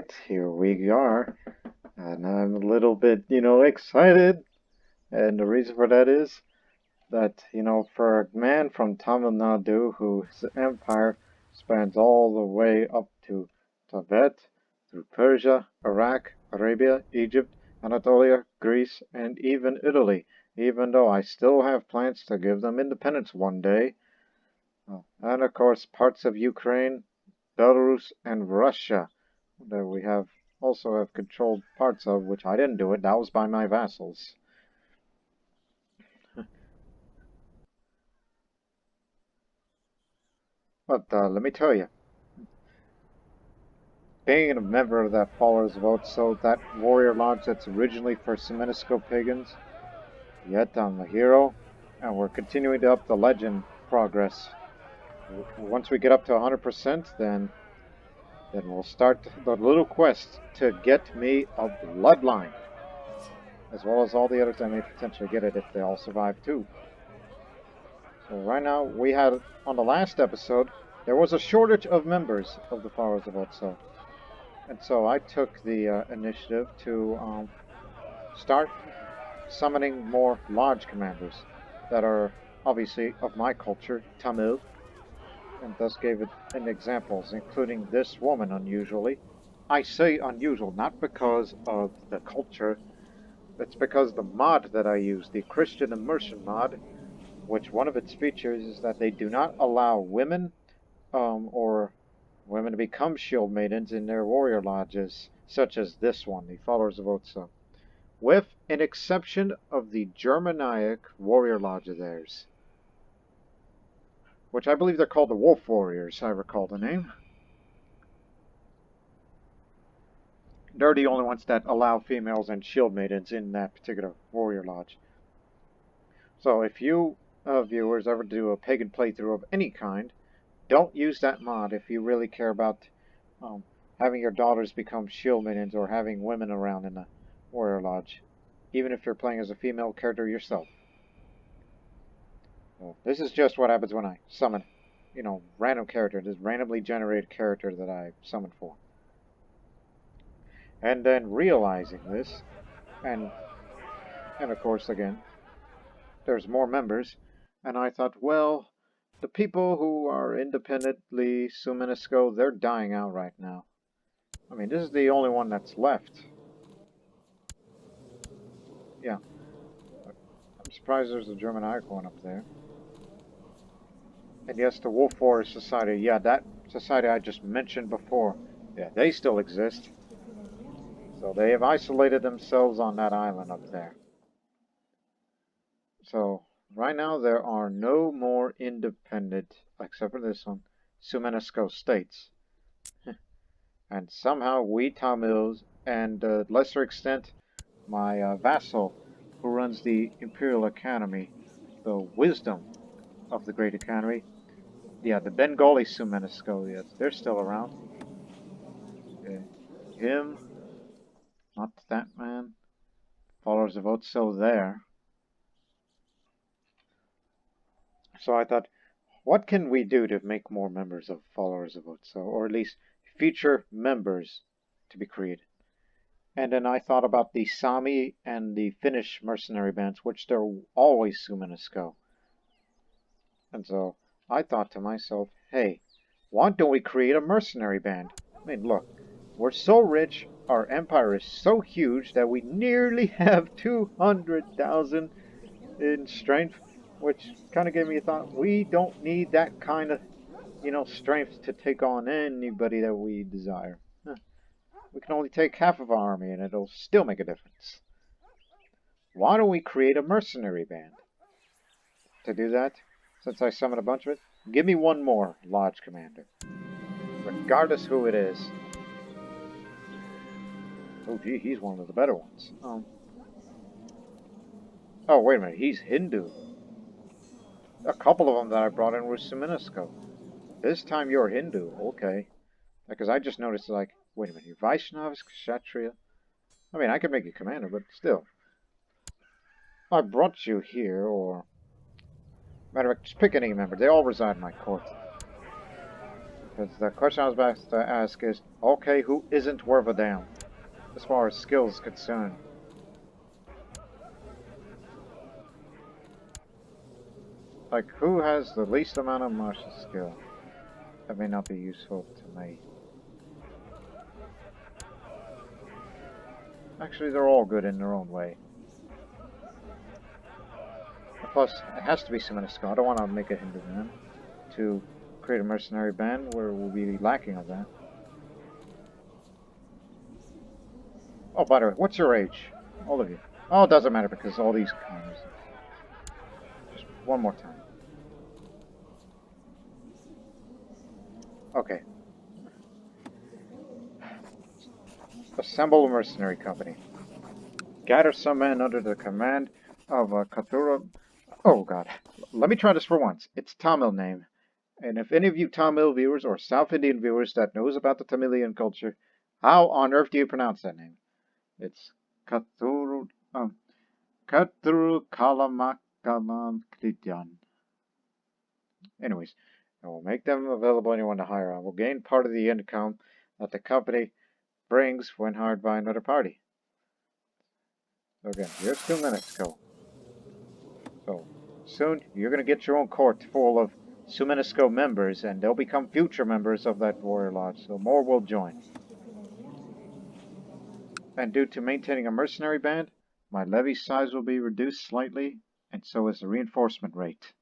Alright, here we are. And I'm a little bit, excited. And the reason for that is that, for a man from Tamil Nadu whose empire spans all the way up to Tibet, through Persia, Iraq, Arabia, Egypt, Anatolia, Greece, and even Italy, even though I still have plans to give them independence one day. And of course, parts of Ukraine, Belarus, and Russia that we also have controlled parts of, which I didn't do it. That was by my vassals. But let me tell you, being a member of that Followers of Otso, that warrior lodge that's originally for Suomenusko pagans, yet I'm a hero, and we're continuing to up the legend progress. Once we get up to 100%, then we'll start the little quest to get me a bloodline, as well as all the others that may potentially get it if they all survive too. So right now, we had, on the last episode, there was a shortage of members of the Followers of Otso. And so I took the initiative to start summoning more lodge commanders that are obviously of my culture, Tamil, and thus gave it in examples, including this woman unusually. I say unusual not because of the culture, it's because the mod that I use, the Christian immersion mod, which one of its features is that they do not allow women or women to become shield maidens in their warrior lodges, such as this one, the Followers of Otso, with an exception of the Germanic warrior lodge of theirs, which I believe they're called the Wolf Warriors, I recall the name. They're the only ones that allow females and shield maidens in that particular warrior lodge. So if you viewers ever do a pagan playthrough of any kind, don't use that mod if you really care about having your daughters become shield maidens or having women around in the warrior lodge, even if you're playing as a female character yourself. Well, this is just what happens when I summon, random character, this randomly generated character that I summoned for. And then realizing this, and of course again, there's more members, and I thought, well, the people who are independently Suomenusko, they're dying out right now. I mean, this is the only one that's left. Yeah. I'm surprised there's a German icon up there. And yes, the Wolf Warrior Society. Yeah, that society I just mentioned before. Yeah, they still exist. So they have isolated themselves on that island up there. So, right now there are no more independent, except for this one, Suomenusko states. And somehow we Tamils, and to a lesser extent, my vassal, who runs the Imperial Academy, the wisdom of the Great Academy, yeah, the Bengali Suomenusko, yes, they're still around. Yeah. Him, not that man, Followers of Otso there. So I thought, what can we do to make more members of Followers of Otso, or at least future members to be created? And then I thought about the Sami and the Finnish mercenary bands, which they're always Suomenusko. And so I thought to myself, hey, why don't we create a mercenary band? I mean, look, we're so rich, our empire is so huge that we nearly have 200,000 in strength, which kind of gave me a thought. We don't need that kind of, strength to take on anybody that we desire. We can only take half of our army and it'll still make a difference. Why don't we create a mercenary band? To do that, since I summoned a bunch of it, give me one more lodge commander. Regardless who it is. Oh gee, he's one of the better ones. Oh, wait a minute, he's Hindu. A couple of them that I brought in were Suomenusko. This time you're Hindu, okay. Because I just noticed, like, wait a minute, you're Vaishnavas, Kshatriya? I mean, I could make you commander, but still. I brought you here, or... Matter of fact, just pick any member. They all reside in my court. Because the question I was about to ask is, okay, who isn't worth a damn? As far as skills is concerned. Like, who has the least amount of martial skill? That may not be useful to me. Actually, they're all good in their own way. Plus, it has to be Suomenusko. I don't want to make a Hindu man to create a mercenary band where we'll be lacking of that. Oh, by the way, what's your age? All of you. Oh, it doesn't matter because all these commanders. Just one more time. Okay. Assemble a mercenary company. Gather some men under the command of Kathura. Oh god. Let me try this for once. It's Tamil name. And if any of you Tamil viewers or South Indian viewers that knows about the Tamilian culture, how on earth do you pronounce that name? It's Kathuru Kalamakalam Krityan. Anyways, I will make them available to anyone to hire on. We'll gain part of the income that the company brings when hired by another party. So again, here's Suomenusko. So soon you're going to get your own court full of Suomenusko members, and they'll become future members of that Warrior Lodge, so more will join. And due to maintaining a mercenary band, my levy size will be reduced slightly, and so is the reinforcement rate.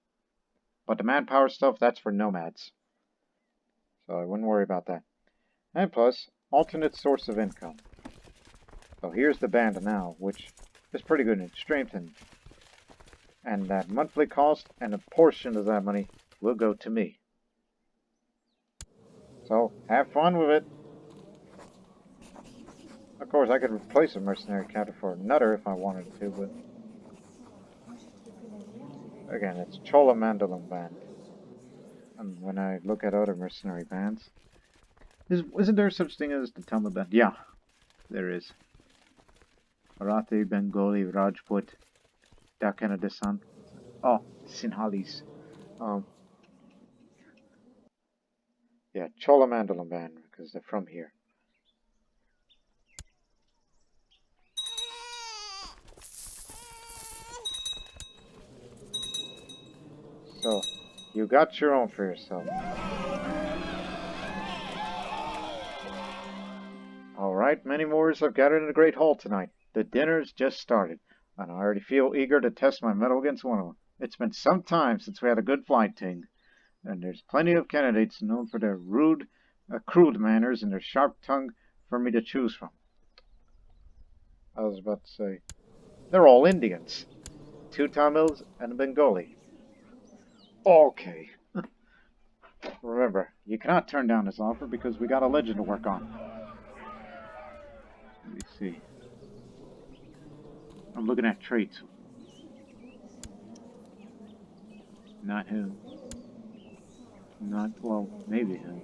But the manpower stuff, that's for nomads. So I wouldn't worry about that. And plus, alternate source of income. So here's the band now, which is pretty good in strengthened. And that monthly cost and a portion of that money will go to me. So have fun with it. Of course, I could replace a mercenary counter for another if I wanted to, but again, it's Chola Mandolin band. And when I look at other mercenary bands, isn't there such thing as the Tamil band? Yeah, there is. Marathi, Bengali, Rajput, Dakkana Desant. Oh, Sinhalese. Yeah, Chola Mandolin band, because they're from here. So, you got your own for yourself. Alright, many warriors have gathered in the Great Hall tonight. The dinner's just started, and I already feel eager to test my mettle against one of them. It's been some time since we had a good flight ting, and there's plenty of candidates known for their crude manners and their sharp tongue for me to choose from. I was about to say, they're all Indians. 2 Tamils and a Bengali. Okay. Remember, you cannot turn down this offer because we got a legend to work on. Let me see. I'm looking at traits. Not him. Not, well, maybe him.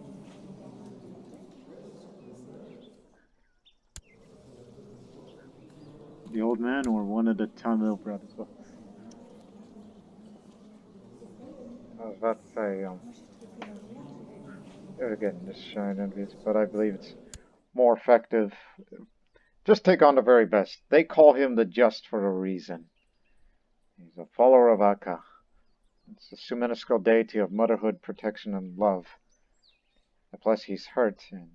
The old man or one of the Tamil brothers? I was about to say, again, this shine envious, but I believe it's more effective. Just take on the very best. They call him the Just for a reason. He's a follower of Akka. It's the Suomenusko deity of motherhood, protection, and love. And plus, he's hurt, and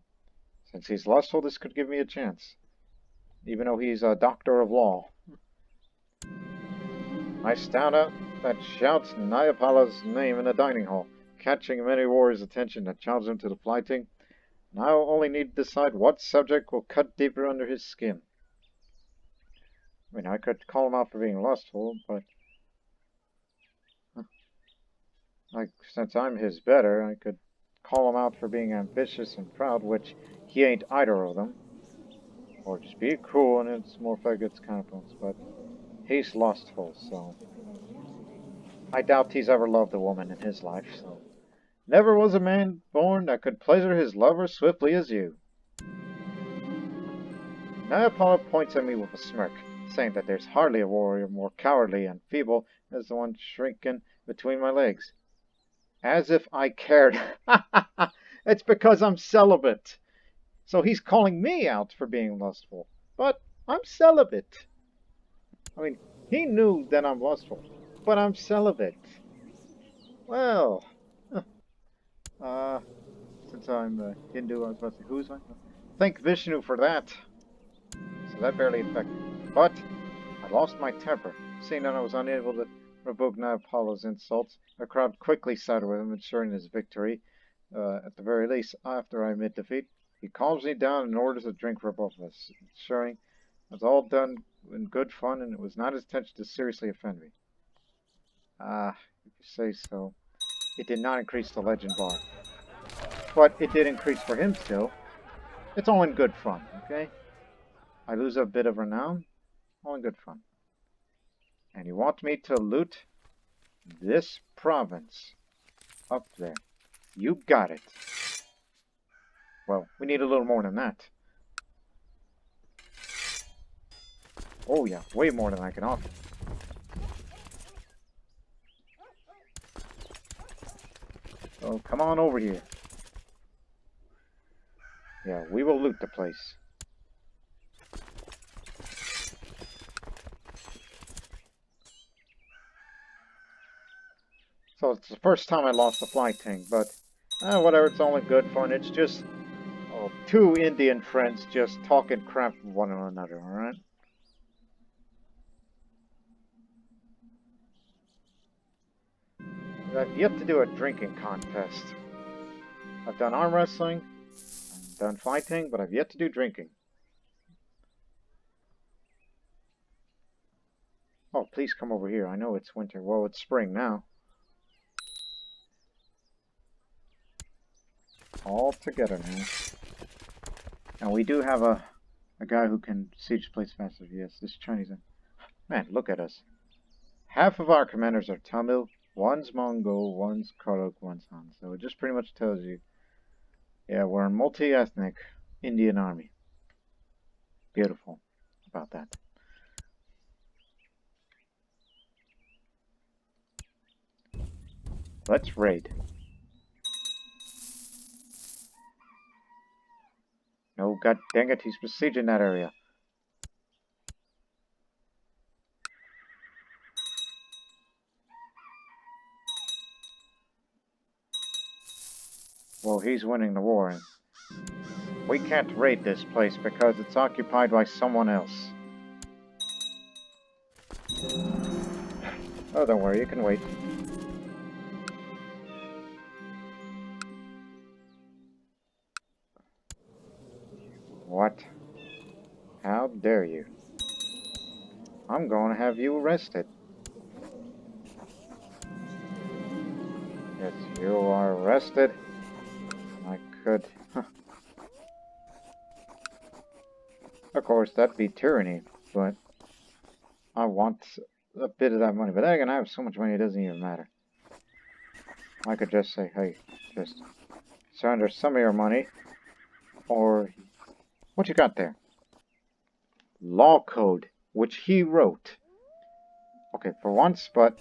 since he's lustful, this could give me a chance. Even though he's a doctor of law. I stand up that shouts Nyapala's name in the dining hall, catching many warriors' attention that challenge him to the fighting. Now I only need to decide what subject will cut deeper under his skin. I mean, I could call him out for being lustful, but since I'm his better, I could call him out for being ambitious and proud, which he ain't either of them. Or just be cruel and it's more effective counterpoints, but he's lustful, so I doubt he's ever loved a woman in his life, so never was a man born that could pleasure his lover swiftly as you. Nyapala points at me with a smirk, saying that there's hardly a warrior more cowardly and feeble as the one shrinking between my legs. As if I cared. It's because I'm celibate. So he's calling me out for being lustful. But I'm celibate. I mean, he knew that I'm lustful, but I'm celibate. Well, uh, since I'm Hindu, I was about to say, who's I? Thank Vishnu for that. So that barely affected me. But I lost my temper. Seeing that I was unable to rebuke Apollo's insults, the crowd quickly sided with him, ensuring his victory. At the very least, after I admit defeat, he calms me down and orders a drink for both of us, ensuring it was all done in good fun and it was not his intention to seriously offend me. Ah, if you say so. It did not increase the legend bar. But it did increase for him still. It's all in good fun, okay? I lose a bit of renown, all in good fun. And you want me to loot this province up there. You got it. Well, we need a little more than that. Oh yeah, way more than I can offer. So come on over here. Yeah, we will loot the place. So it's the first time I lost the flight thing, but whatever, it's only good fun. It's just two Indian friends just talking crap with one another, alright? I've yet to do a drinking contest. I've done arm wrestling, I've done fighting, but I've yet to do drinking. Oh, please come over here. I know it's winter. Well, it's spring now. All together now. And we do have a guy who can siege place faster. Yes, this Chinese. Man, look at us. Half of our commanders are Tamil, one's Mongol, one's Karok, one's Han. So it just pretty much tells you, yeah, we're a multi-ethnic Indian army. Beautiful about that. Let's raid. No, god dang it, he's besieging that area. Well, he's winning the war, and we can't raid this place because it's occupied by someone else. Oh, don't worry, you can wait. What? How dare you? I'm going to have you arrested. Yes, you are arrested. I could... Of course, that'd be tyranny, but I want a bit of that money. But then again, I have so much money it doesn't even matter. I could just say, hey, just surrender some of your money, or... What you got there? Law code, which he wrote. Okay, for once, but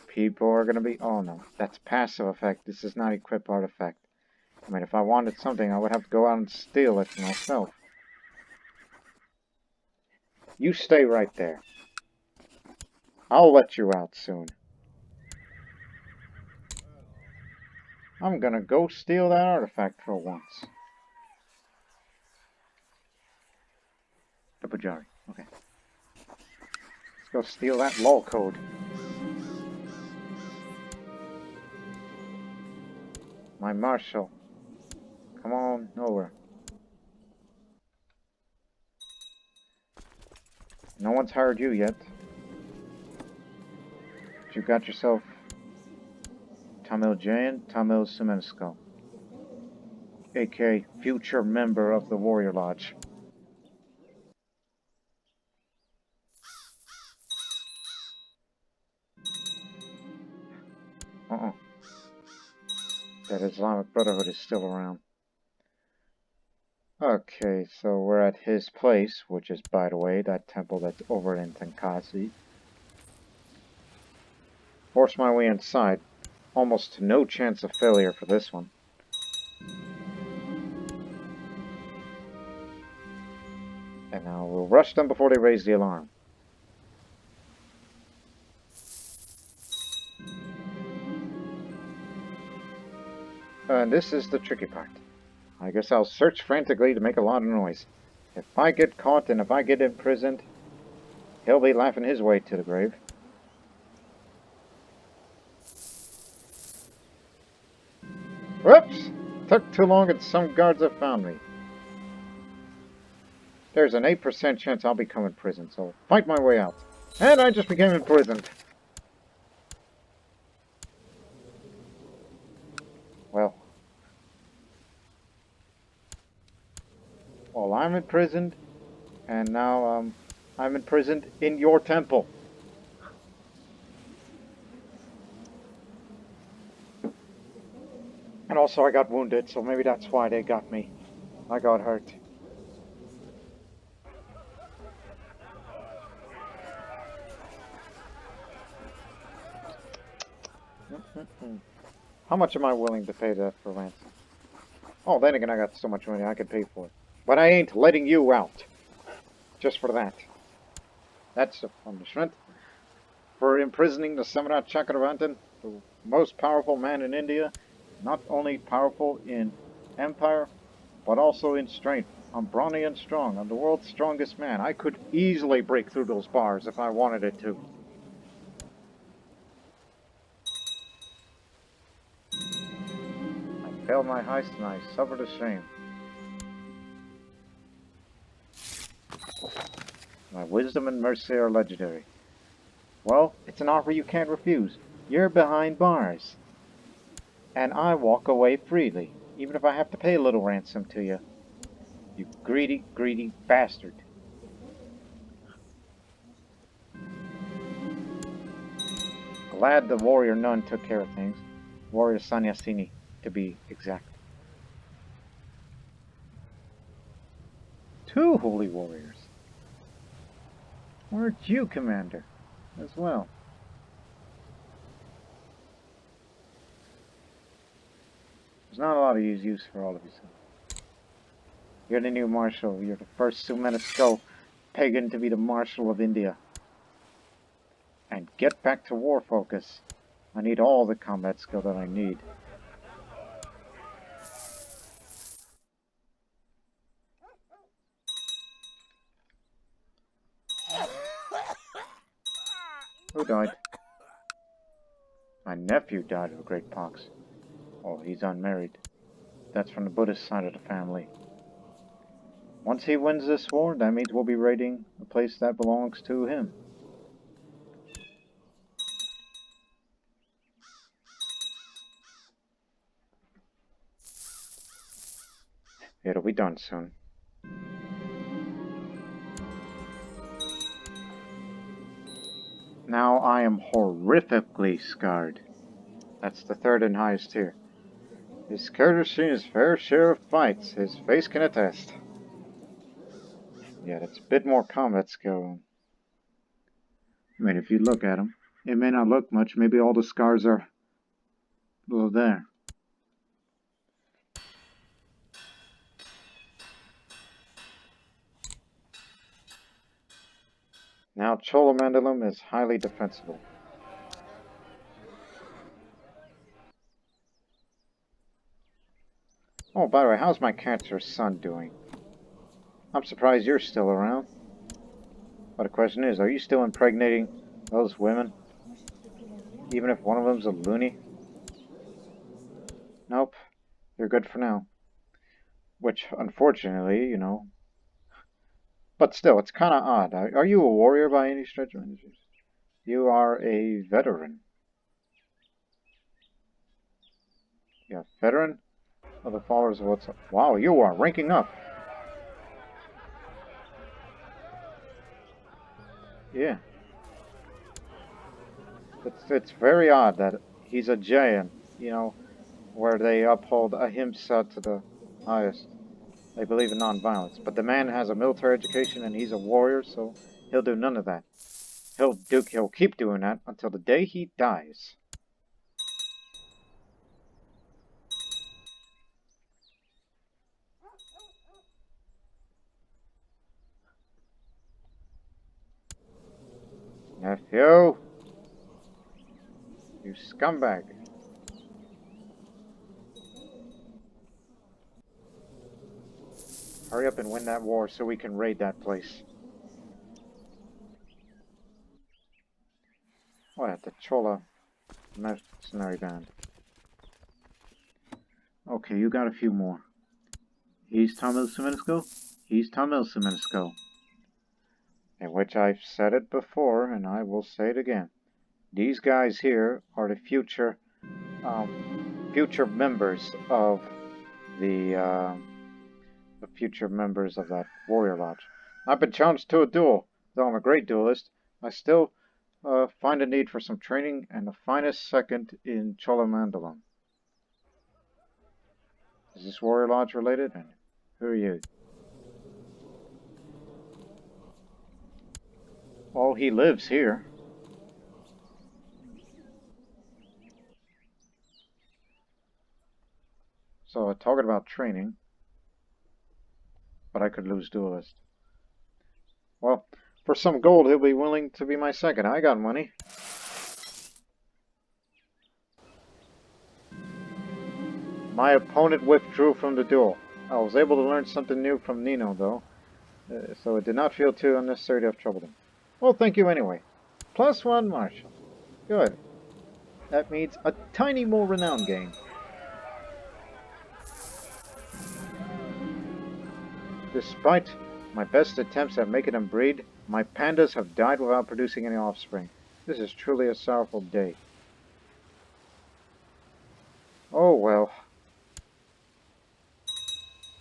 people are gonna be... Oh no, that's passive effect. This is not equip artifact. I mean, if I wanted something, I would have to go out and steal it for myself. You stay right there. I'll let you out soon. I'm gonna go steal that artifact for once. The Pujari. Okay. Let's go steal that law code. My marshal. Come on over. No one's hired you yet. But you got yourself Tamil Suomenusko, aka future member of the Warrior Lodge. That Islamic Brotherhood is still around. Okay, so we're at his place, which is, by the way, that temple that's over in Tenkasi. Force my way inside. Almost no chance of failure for this one. And now we'll rush them before they raise the alarm. And this is the tricky part. I guess I'll search frantically to make a lot of noise. If I get caught and if I get imprisoned, he'll be laughing his way to the grave. Whoops! Took too long and some guards have found me. There's an 8% chance I'll become imprisoned, so fight my way out. And I just became imprisoned. Well, I'm imprisoned, and now I'm imprisoned in your temple. And also I got wounded, so maybe that's why they got me. I got hurt. How much am I willing to pay that for ransom? Oh, then again, I got so much money I could pay for it. But I ain't letting you out. Just for that. That's the punishment. For imprisoning the Samrat Chakravartin, the most powerful man in India. Not only powerful in empire, but also in strength. I'm brawny and strong. I'm the world's strongest man. I could easily break through those bars if I wanted it to. I failed my heist and I suffered a shame. My wisdom and mercy are legendary. Well, it's an offer you can't refuse. You're behind bars. And I walk away freely, even if I have to pay a little ransom to you. You greedy, greedy bastard. Glad the warrior nun took care of things. Warrior Sannyasini, to be exact. 2 holy warriors. Weren't you, Commander, as well? There's not a lot of use for all of you. You're the new marshal. You're the first Suomenusko pagan to be the marshal of India. And get back to war focus. I need all the combat skill that I need. Who died? My nephew died of great pox. Oh, he's unmarried. That's from the Buddhist side of the family. Once he wins this war, that means we'll be raiding a place that belongs to him. It'll be done soon. Now I am horrifically scarred. That's the 3rd and highest tier. His character's seen his fair share of fights. His face can attest. Yeah, that's a bit more combat skill. I mean, if you look at him, it may not look much. Maybe all the scars are below there. Now Chola Mandalum is highly defensible. Oh, by the way, how's my cancerous son doing? I'm surprised you're still around. But the question is, are you still impregnating those women? Even if one of them's a loony? Nope. You're good for now. Which, unfortunately, you know. But still, it's kind of odd. Are you a warrior by any stretch of imagination? You are a veteran. Yeah, veteran of the followers of Otso. Wow, you are ranking up. Yeah. It's very odd that he's a Jain, you know, where they uphold ahimsa to the highest. They believe in nonviolence. But the man has a military education and he's a warrior, so he'll do none of that. He'll keep doing that until the day he dies. You! You scumbag! Hurry up and win that war so we can raid that place. What? The Chola mercenary band. Okay, you got a few more. He's Tamil Suomenusko. He's Tamil Suomenusko. In which I've said it before, and I will say it again. These guys here are the future members of the future members of that Warrior Lodge. I've been challenged to a duel. Though I'm a great duelist, I still find a need for some training and the finest second in Chola Mandalam. Is this Warrior Lodge related? And who are you? Oh, he lives here. So, talking about training, but I could lose duelist. Well, for some gold, he'll be willing to be my second. I got money. My opponent withdrew from the duel. I was able to learn something new from Nino, though, so it did not feel too unnecessary to have troubled him. Well, thank you anyway. +1 Marshal. Good. That means a tiny more renown gain. Despite my best attempts at making them breed, my pandas have died without producing any offspring. This is truly a sorrowful day. Oh well.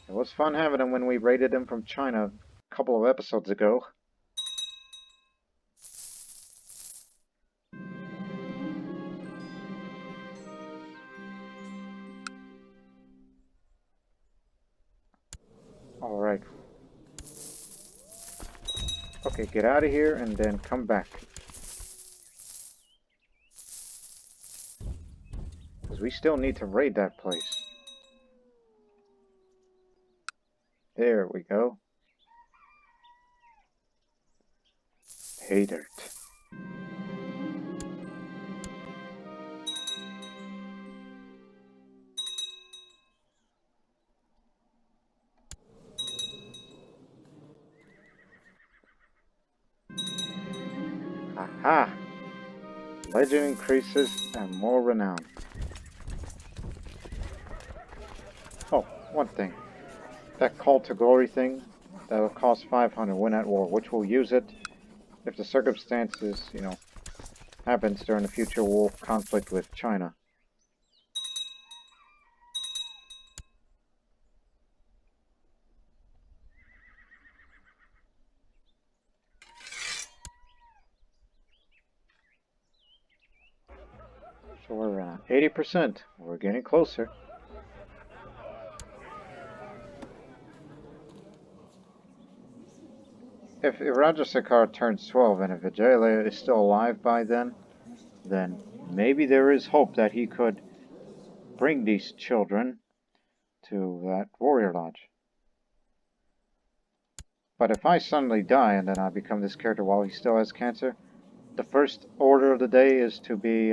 It was fun having them when we raided them from China a couple of episodes ago. Alright. Okay, get out of here and then come back. Because we still need to raid that place. There we go. Pay dirt. Aha! Legend increases and more renown. Oh, one thing. That call to glory thing, that'll cost 500 win at war, which we'll use it if the circumstances, happens during the future war conflict with China. So we're around 80%. We're getting closer. If Irâcâtitta turns 12 and if Vijaya is still alive by then maybe there is hope that he could bring these children to that Warrior Lodge. But if I suddenly die and then I become this character while he still has cancer, the first order of the day is to be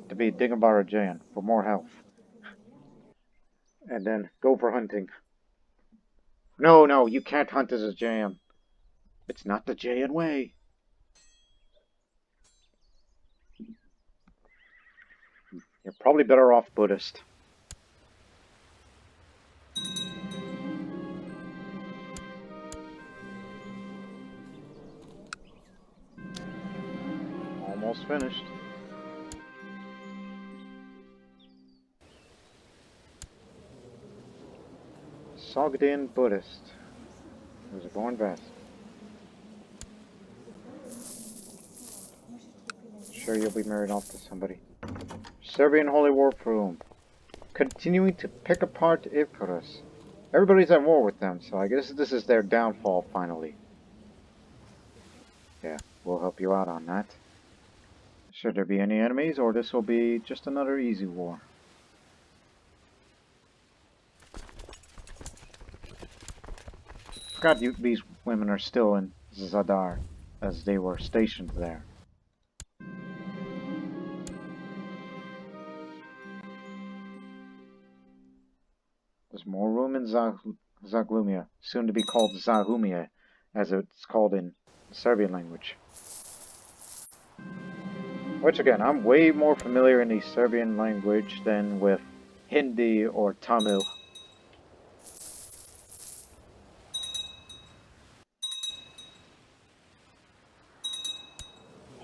Dingambara Jayan for more health. And then go for hunting. No, you can't hunt as a Jayan. It's not the Jayan way. You're probably better off Buddhist. Almost finished. Sogdian Buddhist. Who's a born vest. Sure you'll be married off to somebody. Serbian Holy War Room. Continuing to pick apart Icarus. Everybody's at war with them, so I guess this is their downfall finally. Yeah, we'll help you out on that. Should there be any enemies, or this will be just another easy war. Forgot these women are still in Zadar. as they were stationed there. There's more room in Zaglumia, soon to be called Zahumia, as it's called in Serbian language. Which again, I'm way more familiar in the Serbian language than with Hindi or Tamil.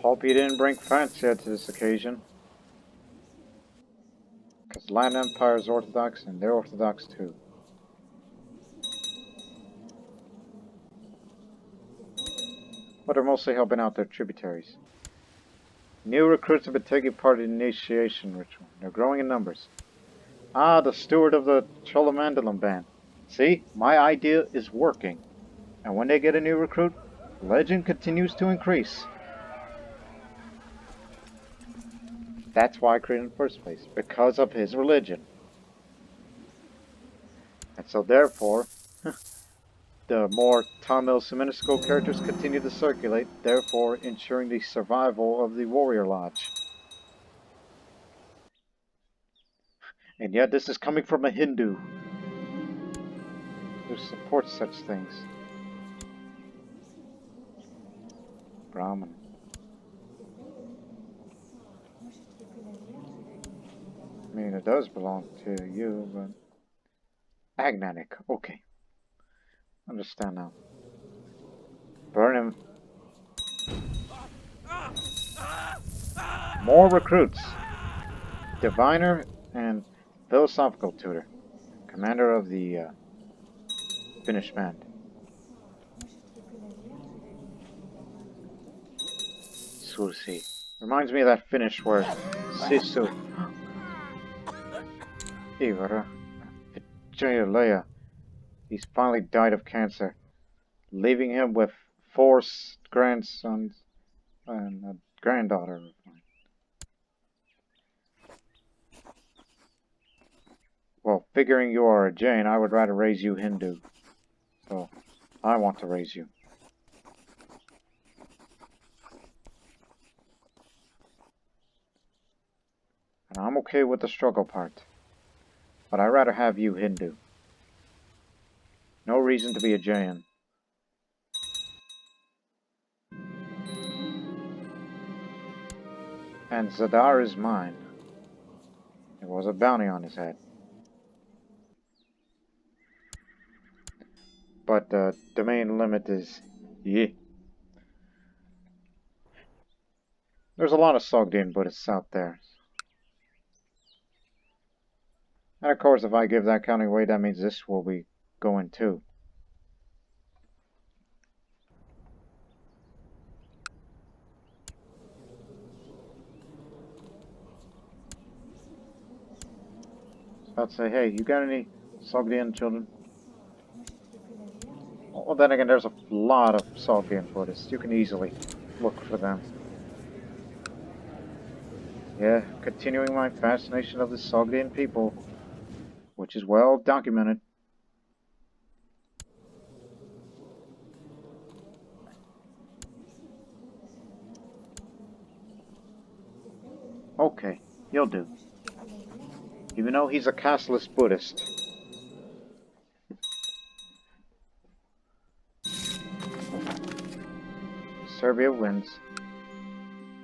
Hope you didn't bring fancy to this occasion. Because Latin Empire is Orthodox and they're Orthodox too. But they're mostly helping out their tributaries. New recruits have been taking part in the initiation ritual. They're growing in numbers. Ah, the steward of the Cholamandalam band. See, my idea is working. And when they get a new recruit, legend continues to increase. That's why I created in the first place, because of his religion. And so therefore, the more Tamil Suomenusko characters continue to circulate, therefore ensuring the survival of the Warrior Lodge. And yet this is coming from a Hindu who supports such things. Brahman. I mean, it does belong to you, but... Agnatic, okay. Understand now. Burn him. More recruits. Diviner and philosophical tutor. Commander of the Finnish band. Sursi. Reminds me of that Finnish word. Sisu. Ivara. Vijayalaya. He's finally died of cancer, leaving him with 4 grandsons and a granddaughter of mine. Well, figuring you are a Jain, I would rather raise you Hindu. So, I want to raise you. And I'm okay with the struggle part. But I'd rather have you Hindu. No reason to be a Jain. And Zadar is mine. There was a bounty on his head. But the domain limit is... yeah. There's a lot of Sogdian Buddhists out there. And of course, if I give that county away, that means this will be going too. So I'd say, hey, you got any Sogdian children? Well, then again, there's a lot of Sogdian Buddhists. You can easily look for them. Yeah, continuing my fascination of the Sogdian people, which is well documented. Okay, he'll do. Even though he's a casteless Buddhist. Serbia wins.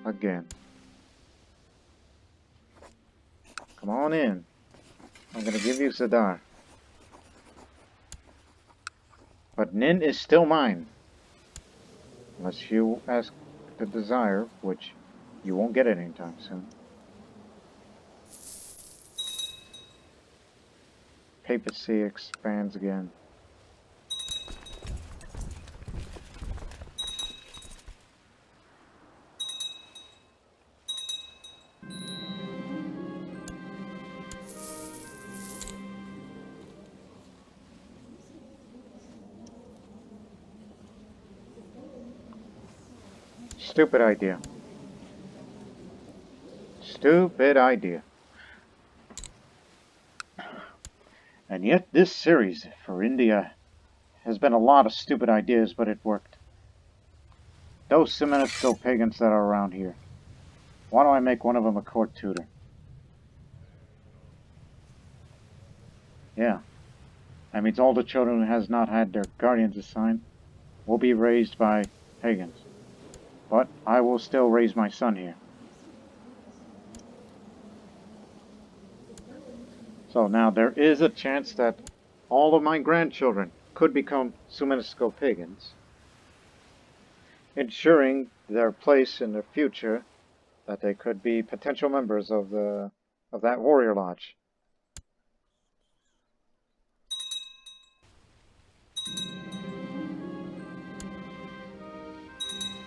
Again. Come on in. I'm gonna give you Zadar. But Nin is still mine. Unless you ask the desire, which you won't get it anytime soon. Papacy expands again. Stupid idea. Stupid idea. And yet this series for India has been a lot of stupid ideas, but it worked. those Seminisko pagans that are around here. Why don't I make one of them a court tutor? Yeah. That means all the children who has not had their guardians assigned will be raised by pagans. But I will still raise my son here. So now there is a chance that all of my grandchildren could become Suomenusko pagans, ensuring their place in the future that they could be potential members of that warrior lodge.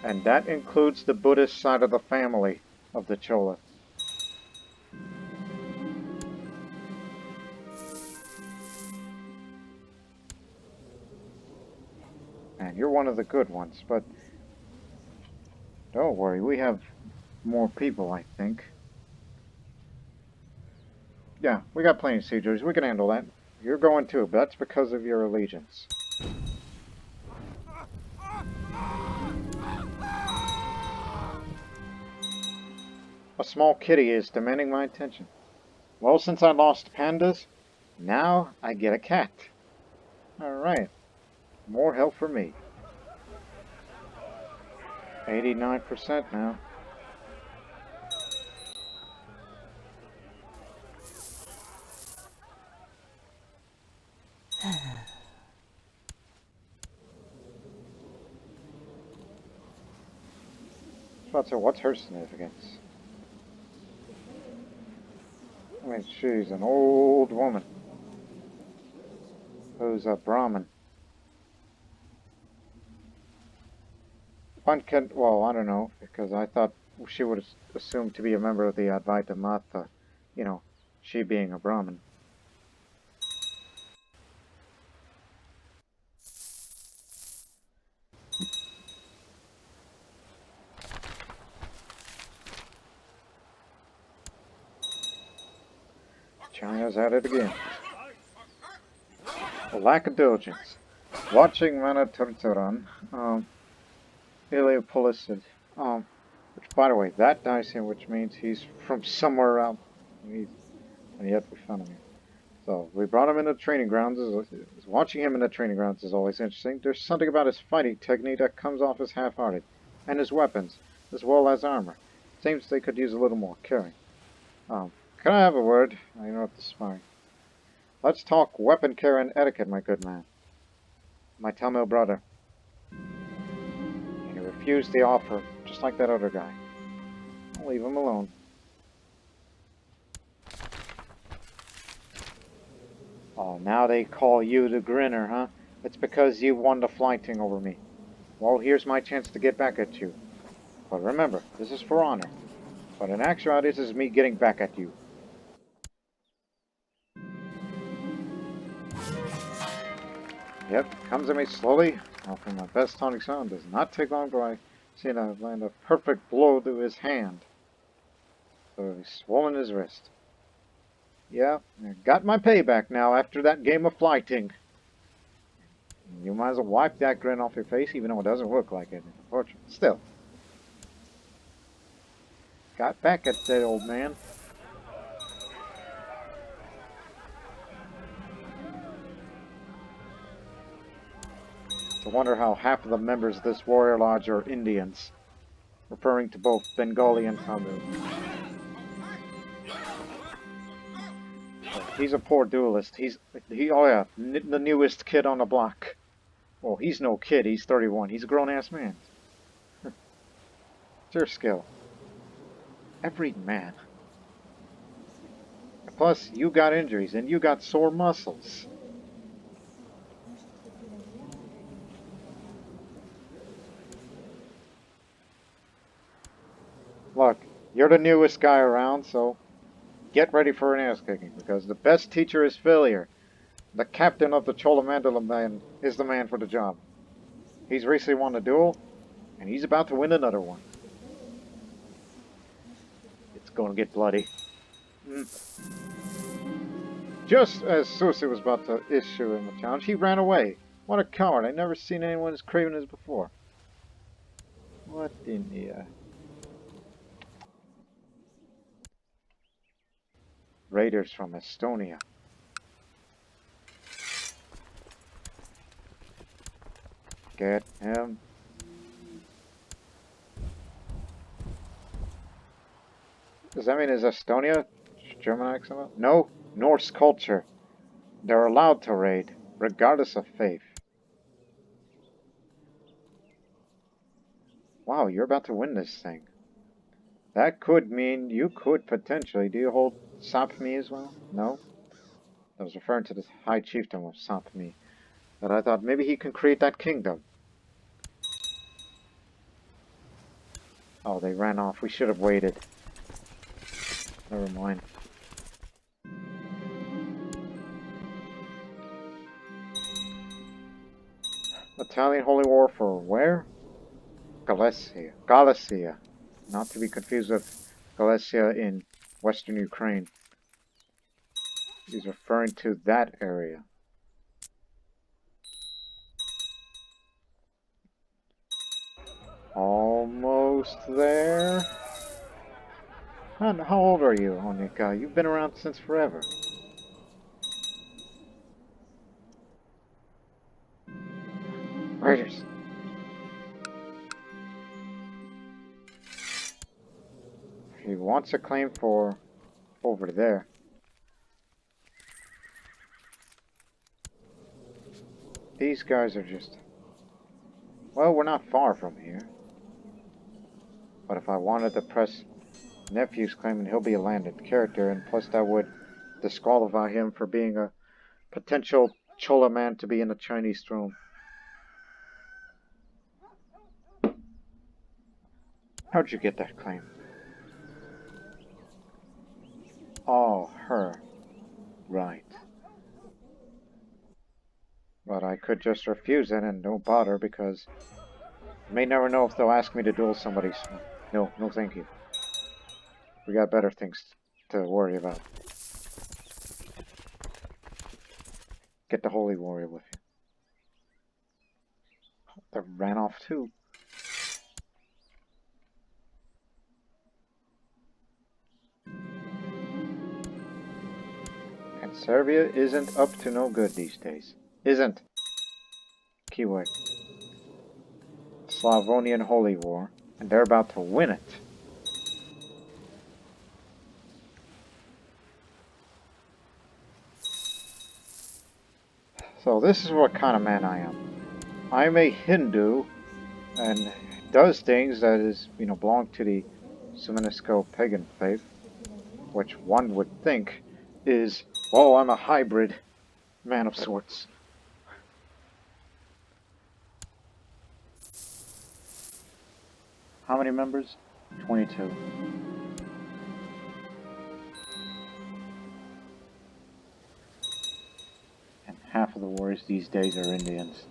And that includes the Buddhist side of the family of the Chola. And you're one of the good ones, but don't worry, we have more people, I think. Yeah, we got plenty of siegers. We can handle that. You're going too, but that's because of your allegiance. A small kitty is demanding my attention. Well, since I lost pandas, now I get a cat. Alright, more help for me. 89% now. So what's her significance? I mean, she's an old woman who's a Brahmin. One can, well, I don't know, because I thought she would assume to be a member of the Advaita Matha, you know, she being a Brahmin. China's at it again. A lack of diligence. Watching Mana Turturan, Iliopolis, which, by the way, that dies him, which means he's from somewhere around, and yet we found him here. So, we brought him in the training grounds. Watching him in the training grounds is always interesting. There's something about his fighting technique that comes off as half-hearted, and his weapons, as well as armor. Seems they could use a little more caring. Can I have a word? I interrupt the sparring. Let's talk weapon care and etiquette, my good man. My Tamil brother. And he refused the offer, just like that other guy. I'll leave him alone. Oh, now they call you the grinner, huh? It's because you won the fighting over me. Well, here's my chance to get back at you. But remember, this is for honor. But in actuality, this is me getting back at you. Yep, comes at me slowly. Now, from my best tonic sound, does not take long till I see him land a perfect blow to his hand. So he's swollen his wrist. Yeah, I got my payback now after that game of fighting. You might as well wipe that grin off your face, even though it doesn't look like it. Unfortunately, still. Got back at that old man. I wonder how half of the members of this warrior lodge are Indians, referring to both Bengali and Tamil. He's a poor duelist. Oh yeah, the newest kid on the block. Well, he's no kid. He's 31. He's a grown-ass man. It's your skill. Every man. Plus, you got injuries and you got sore muscles. Look, you're the newest guy around, so get ready for an ass kicking, because the best teacher is failure. The captain of the Chola Mandala man is the man for the job. He's recently won a duel, and he's about to win another one. It's gonna get bloody. Just as Susi was about to issue him a challenge, he ran away. What a coward. I've never seen anyone as craven as before. What in the... Raiders from Estonia. Get him. Does that mean is Estonia German accent? No, Norse culture. They're allowed to raid, regardless of faith. Wow, you're about to win this thing. That could mean you could potentially. Do you hold Sapmi as well? No? I was referring to the High Chieftain of Sapmi. That I thought maybe he can create that kingdom. Oh, they ran off. We should have waited. Never mind. Italian Holy War for where? Galicia. Galicia. Not to be confused with Galicia in western Ukraine. He's referring to that area. Almost there. How old are you, Onika? You've been around since forever. Raiders. He wants a claim for over there. These guys are just... Well, we're not far from here. But if I wanted to press Nephew's claim, and he'll be a landed character, and plus that would disqualify him for being a potential Chola man to be in the Chinese throne. How'd you get that claim? Oh, her. Right. But I could just refuse it and don't bother because I may never know if they'll ask me to duel somebody. No, no thank you. We got better things to worry about. Get the Holy Warrior with you. They ran off too. And Serbia isn't up to no good these days. Isn't. Keyword. Slavonian Holy War. And they're about to win it. So this is what kind of man I am. I'm a Hindu and does things that is, belong to the Suomenusko pagan faith, which one would think is, oh, I'm a hybrid man of sorts. How many members? 22. And half of the warriors these days are Indians.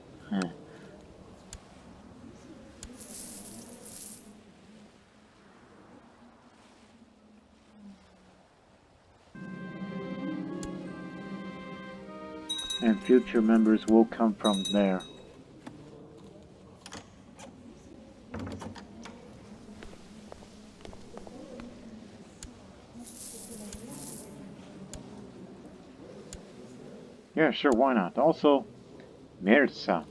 And future members will come from there. Yeah, sure, why not? Also, Mirza.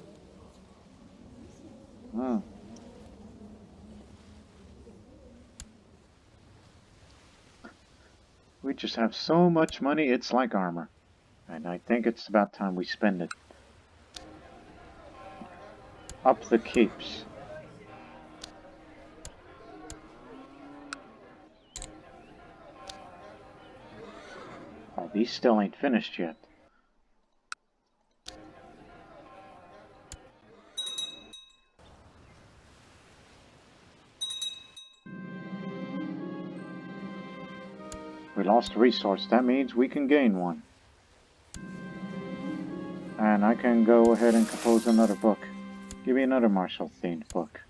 We just have so much money, it's like armor. And I think it's about time we spend it. Up the keeps. Oh, these still ain't finished yet. We lost a resource. That means we can gain one. And I can go ahead and compose another book. Give me another martial-themed book.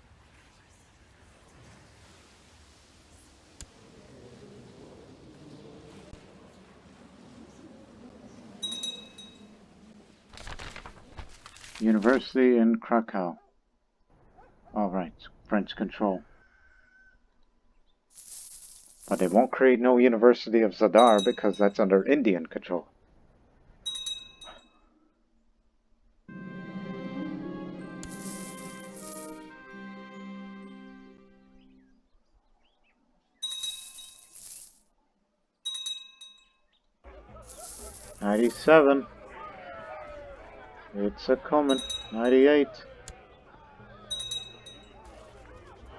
University in Krakow. Alright, French control. But they won't create no University of Zadar because that's under Indian control. "97. It's a comin'. 98.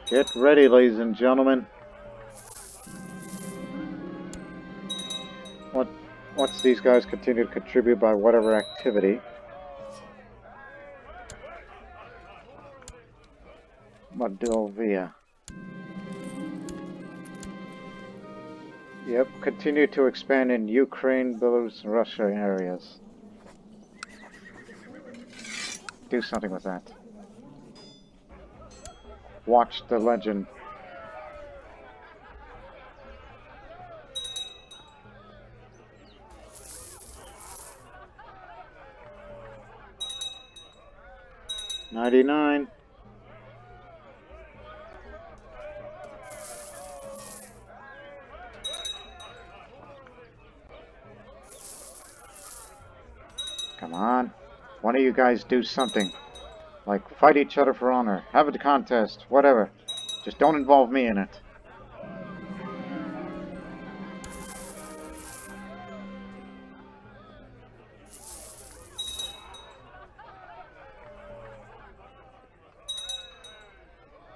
Get ready, ladies and gentlemen. Once these guys continue to contribute by whatever activity, Moldova. Yep, continue to expand in Ukraine, Belarus, and Russia areas. Do something with that. Watch the legend. "99. Come on. One of you guys do something. Like, fight each other for honor. Have a contest. Whatever. Just don't involve me in it."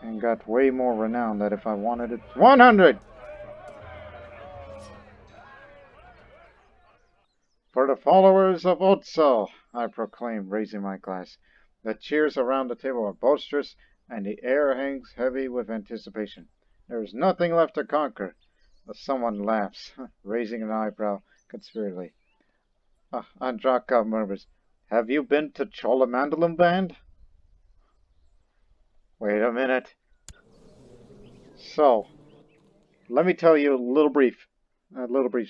And got way more renown than if I wanted it. 100! "For the followers of Otso," I proclaimed, raising my glass. The cheers around the table are boisterous, and the air hangs heavy with anticipation. There is nothing left to conquer. Someone laughs, raising an eyebrow conspiratorially. Andraka murmurs, "Have you been to Chola Mandalum Band?" Wait a minute. So, let me tell you a little brief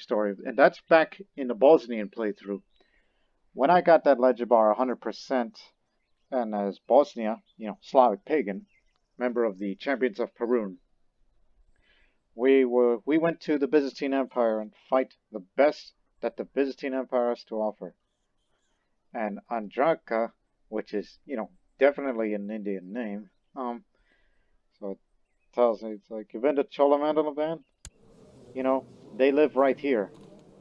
story, and that's back in the Bosnian playthrough. When I got that Legend Bar 100%, and as Bosnia, Slavic pagan, member of the Champions of Perun, we went to the Byzantine Empire and fight the best that the Byzantine Empire has to offer. And Andraka, which is, definitely an Indian name, so it tells me, it's like, "You've been to Cholamandalam Band? They live right here,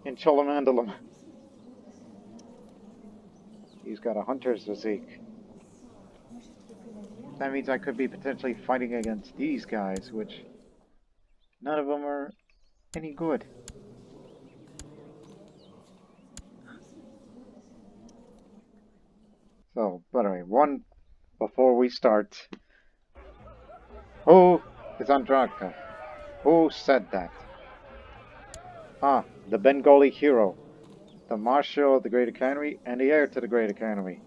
in Cholamandalam." He's got a hunter's physique. That means I could be potentially fighting against these guys, which none of them are any good. So, but anyway, before we start, who is Andraka? Who said that? The Bengali hero, the marshal of the Great Academy, and the heir to the Great Academy.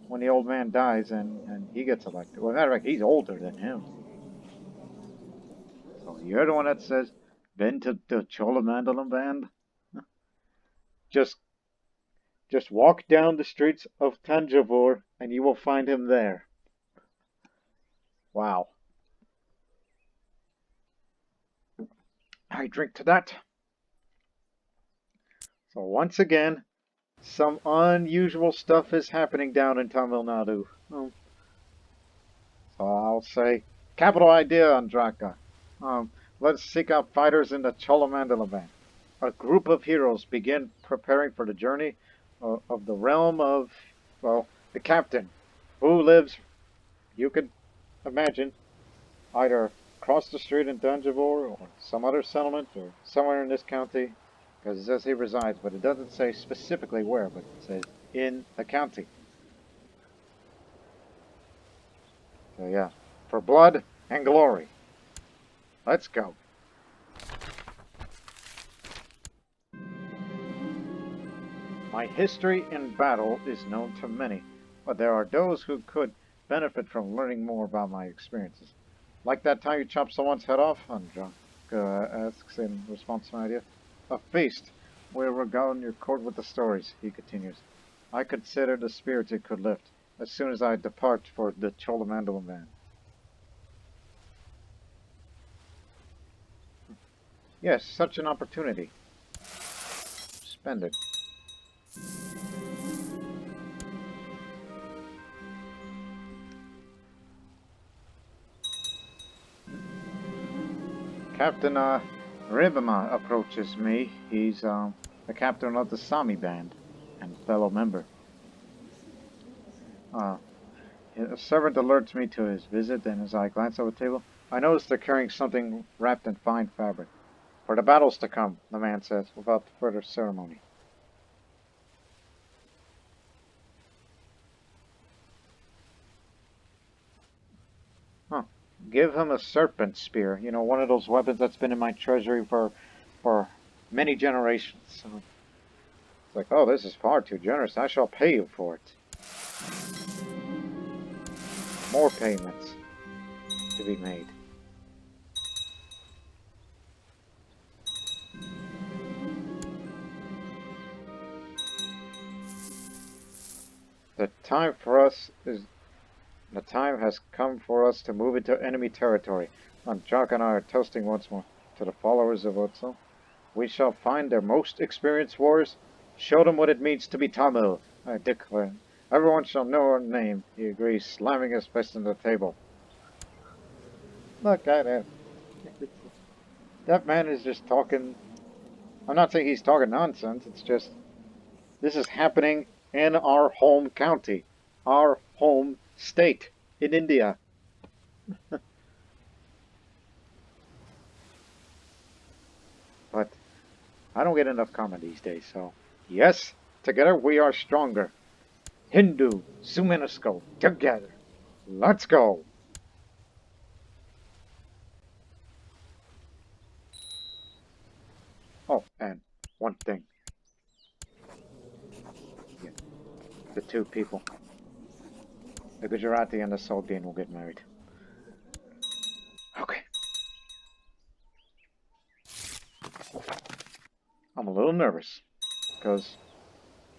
When the old man dies and he gets elected. Well, matter of fact, he's older than him. So you're the one that says, "Been to the Cholamandalam Band?" Just walk down the streets of Tanjavur and you will find him there. Wow. I drink to that. So once again, some unusual stuff is happening down in Tamil Nadu. So I'll say, capital idea, Andraka. Let's seek out fighters in the Cholamandalam Band. A group of heroes begin preparing for the journey of the realm of, well, the captain, who lives, you could imagine, either across the street in Tanjavur or some other settlement or somewhere in this county, because it says he resides, but it doesn't say specifically where, but it says in the county. So yeah, for blood and glory. Let's go. My history in battle is known to many, but there are those who could benefit from learning more about my experiences. Like that time you chopped someone's head off? Andra asks in response to my idea. A feast. We will regale your court with the stories, he continues. I consider the spirits it could lift, as soon as I depart for the Cholamandalam Band. Yes, such an opportunity. Spend it. Captain Ribama approaches me. He's the captain of the Sami band and fellow member. A servant alerts me to his visit, and as I glance over the table, I notice they're carrying something wrapped in fine fabric. For the battles to come, the man says, without further ceremony. Huh. Give him a serpent spear. You know, one of those weapons that's been in my treasury for many generations. So it's like, oh, this is far too generous. I shall pay you for it. More payments to be made. The time has come for us to move into enemy territory. Andrak and I are toasting once more to the followers of Otso. We shall find their most experienced warriors, show them what it means to be Tamil, I declare. Everyone shall know our name, he agrees, slamming his fist on the table. Look at it. That man is just talking. I'm not saying he's talking nonsense, it's just this is happening in our home county, our home state in India. But I don't get enough comment these days, so yes, together we are stronger. Hindu, Suomenusko, together. Let's go. Oh, and one thing. Yeah, the two people. The Gujarati and the Sogdian will get married. Okay. I'm a little nervous, because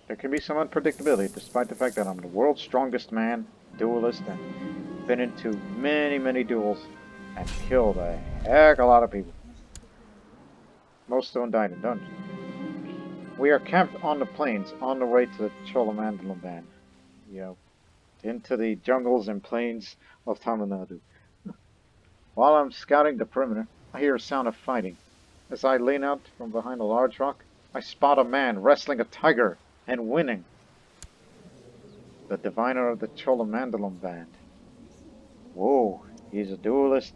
there can be some unpredictability, despite the fact that I'm the world's strongest man, duelist, and been into many, many duels, and killed a heck of a lot of people. Most of them died in dungeons. We are camped on the plains, on the way to the Chola band. Into the jungles and plains of Tamil Nadu. While I'm scouting the perimeter, I hear a sound of fighting. As I lean out from behind a large rock, I spot a man wrestling a tiger and winning. The diviner of the Chola band. Whoa, he's a duelist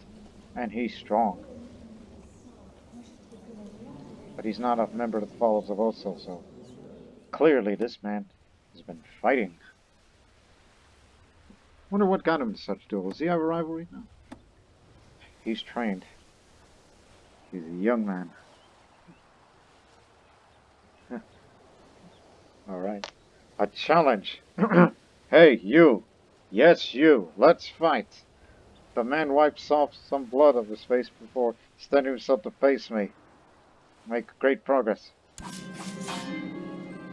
and he's strong. But he's not a member of the followers of Otso, so clearly this man has been fighting. Wonder what got him to such duels. Does he have a rivalry? No. He's trained. He's a young man. Alright. A challenge. Hey, you. Yes, you. Let's fight. The man wipes off some blood of his face before standing himself to face me. Make great progress.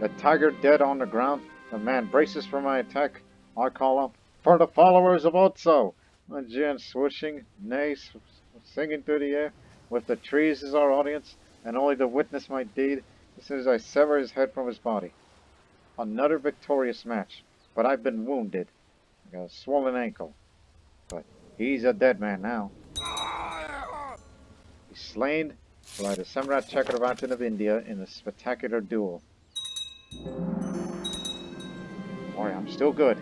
The tiger dead on the ground. The man braces for my attack. I call out, for the followers of Otso. My Jian swooshing, nays singing through the air, with the trees as our audience, and only to witness my deed as soon as I sever his head from his body. Another victorious match, but I've been wounded. I got a swollen ankle. But he's a dead man now. He's slain by the Samrat Chakravartin of India in a spectacular duel. Warrior, I'm still good.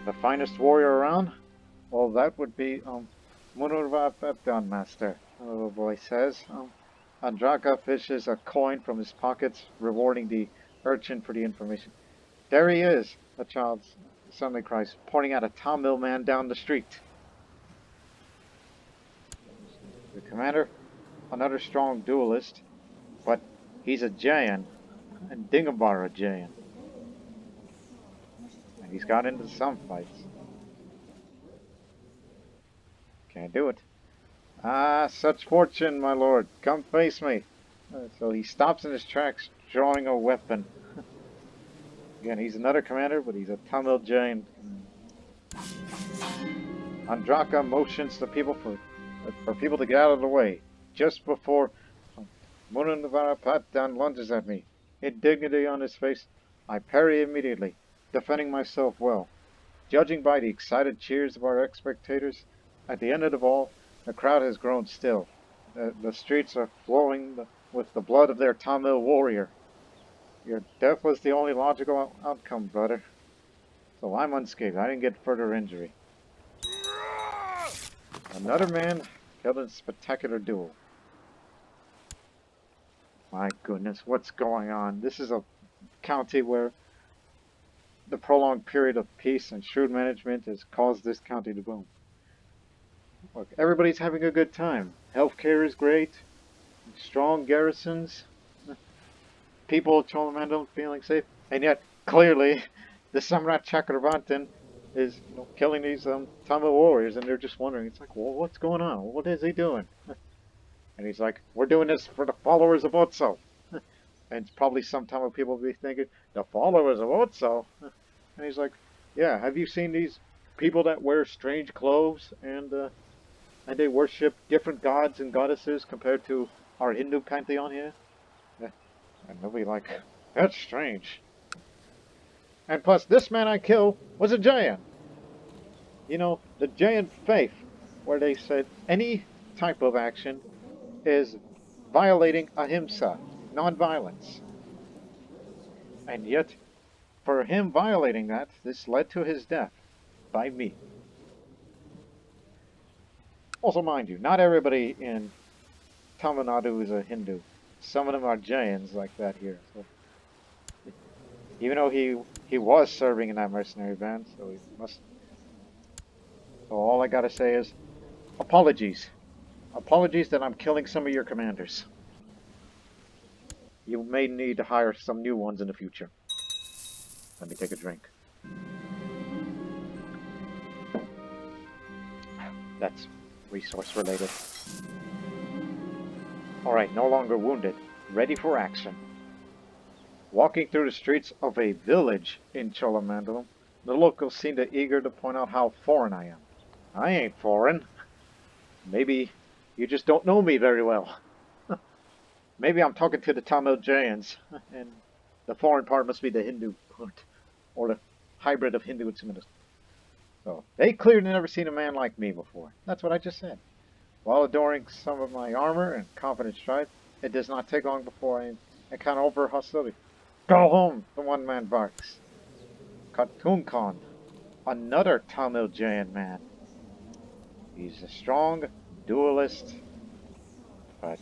The finest warrior around? Well, that would be, Munurva Pepton Master, a little boy says. Andraka fishes a coin from his pockets, rewarding the urchin for the information. There he is, a child suddenly cries, pointing at a Tamil man down the street. The commander, another strong duelist, but he's a Jayan, and Dingabar a Jayan. And he's got into some fights. Can't do it. Ah, such fortune, my lord. Come face me. So he stops in his tracks, drawing a weapon. Again, he's another commander, but he's a Tamil Jain. Andraka motions to people for people to get out of the way. just before Mununavarapat lunges at me. Indignity on his face, I parry immediately, defending myself well. Judging by the excited cheers of our spectators, at the end of the ball, the crowd has grown still. The streets are flowing with the blood of their Tamil warrior. Your death was the only logical outcome, brother. So I'm unscathed. I didn't get further injury. Another man killed in a spectacular duel. My goodness, what's going on? This is a county where the prolonged period of peace and shrewd management has caused this county to boom. Look, everybody's having a good time. Healthcare is great. Strong garrisons. People of Chola feeling safe. And yet, clearly, the Samrat Chakravartin is killing these Tamil warriors, and they're just wondering. It's like, well, what's going on? What is he doing? And he's like, we're doing this for the followers of Otso. And probably some Tamil people will be thinking, the followers of Otso? And he's like, yeah, have you seen these people that wear strange clothes and they worship different gods and goddesses compared to our Hindu pantheon here? And they'll be like, that's strange. And plus, this man I killed was a Jain. You know, the Jain faith, where they said any type of action is violating ahimsa, non-violence. And yet, for him violating that, this led to his death by me. Also, mind you, not everybody in Tamil Nadu is a Hindu. Some of them are Jains like that here. So, even though he was serving in that mercenary band, so he must. So all I gotta say is, apologies. Apologies that I'm killing some of your commanders. You may need to hire some new ones in the future. Let me take a drink. That's resource related. Alright, no longer wounded. Ready for action. Walking through the streets of a village in Cholamandalam, the locals seem eager to point out how foreign I am. I ain't foreign. Maybe you just don't know me very well. Maybe I'm talking to the Tamil Jains, and the foreign part must be the Hindu part, or the hybrid of Hindu and Semitic. So, they clearly never seen a man like me before. That's what I just said. While adoring some of my armor and confident stride, it does not take long before I encounter over hostility. Go home, the one man barks. Katunkan, another Tamil Jain man. He's a strong duelist, but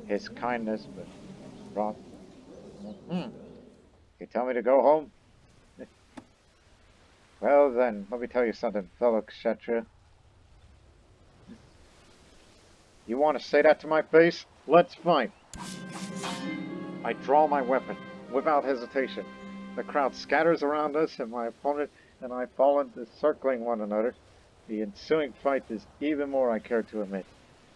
his kindness brought. You tell me to go home? Well then, let me tell you something, fellow Kshatriya. You want to say that to my face? Let's fight. I draw my weapon, without hesitation. The crowd scatters around us, and my opponent and I fall into circling one another. The ensuing fight is even more I care to admit.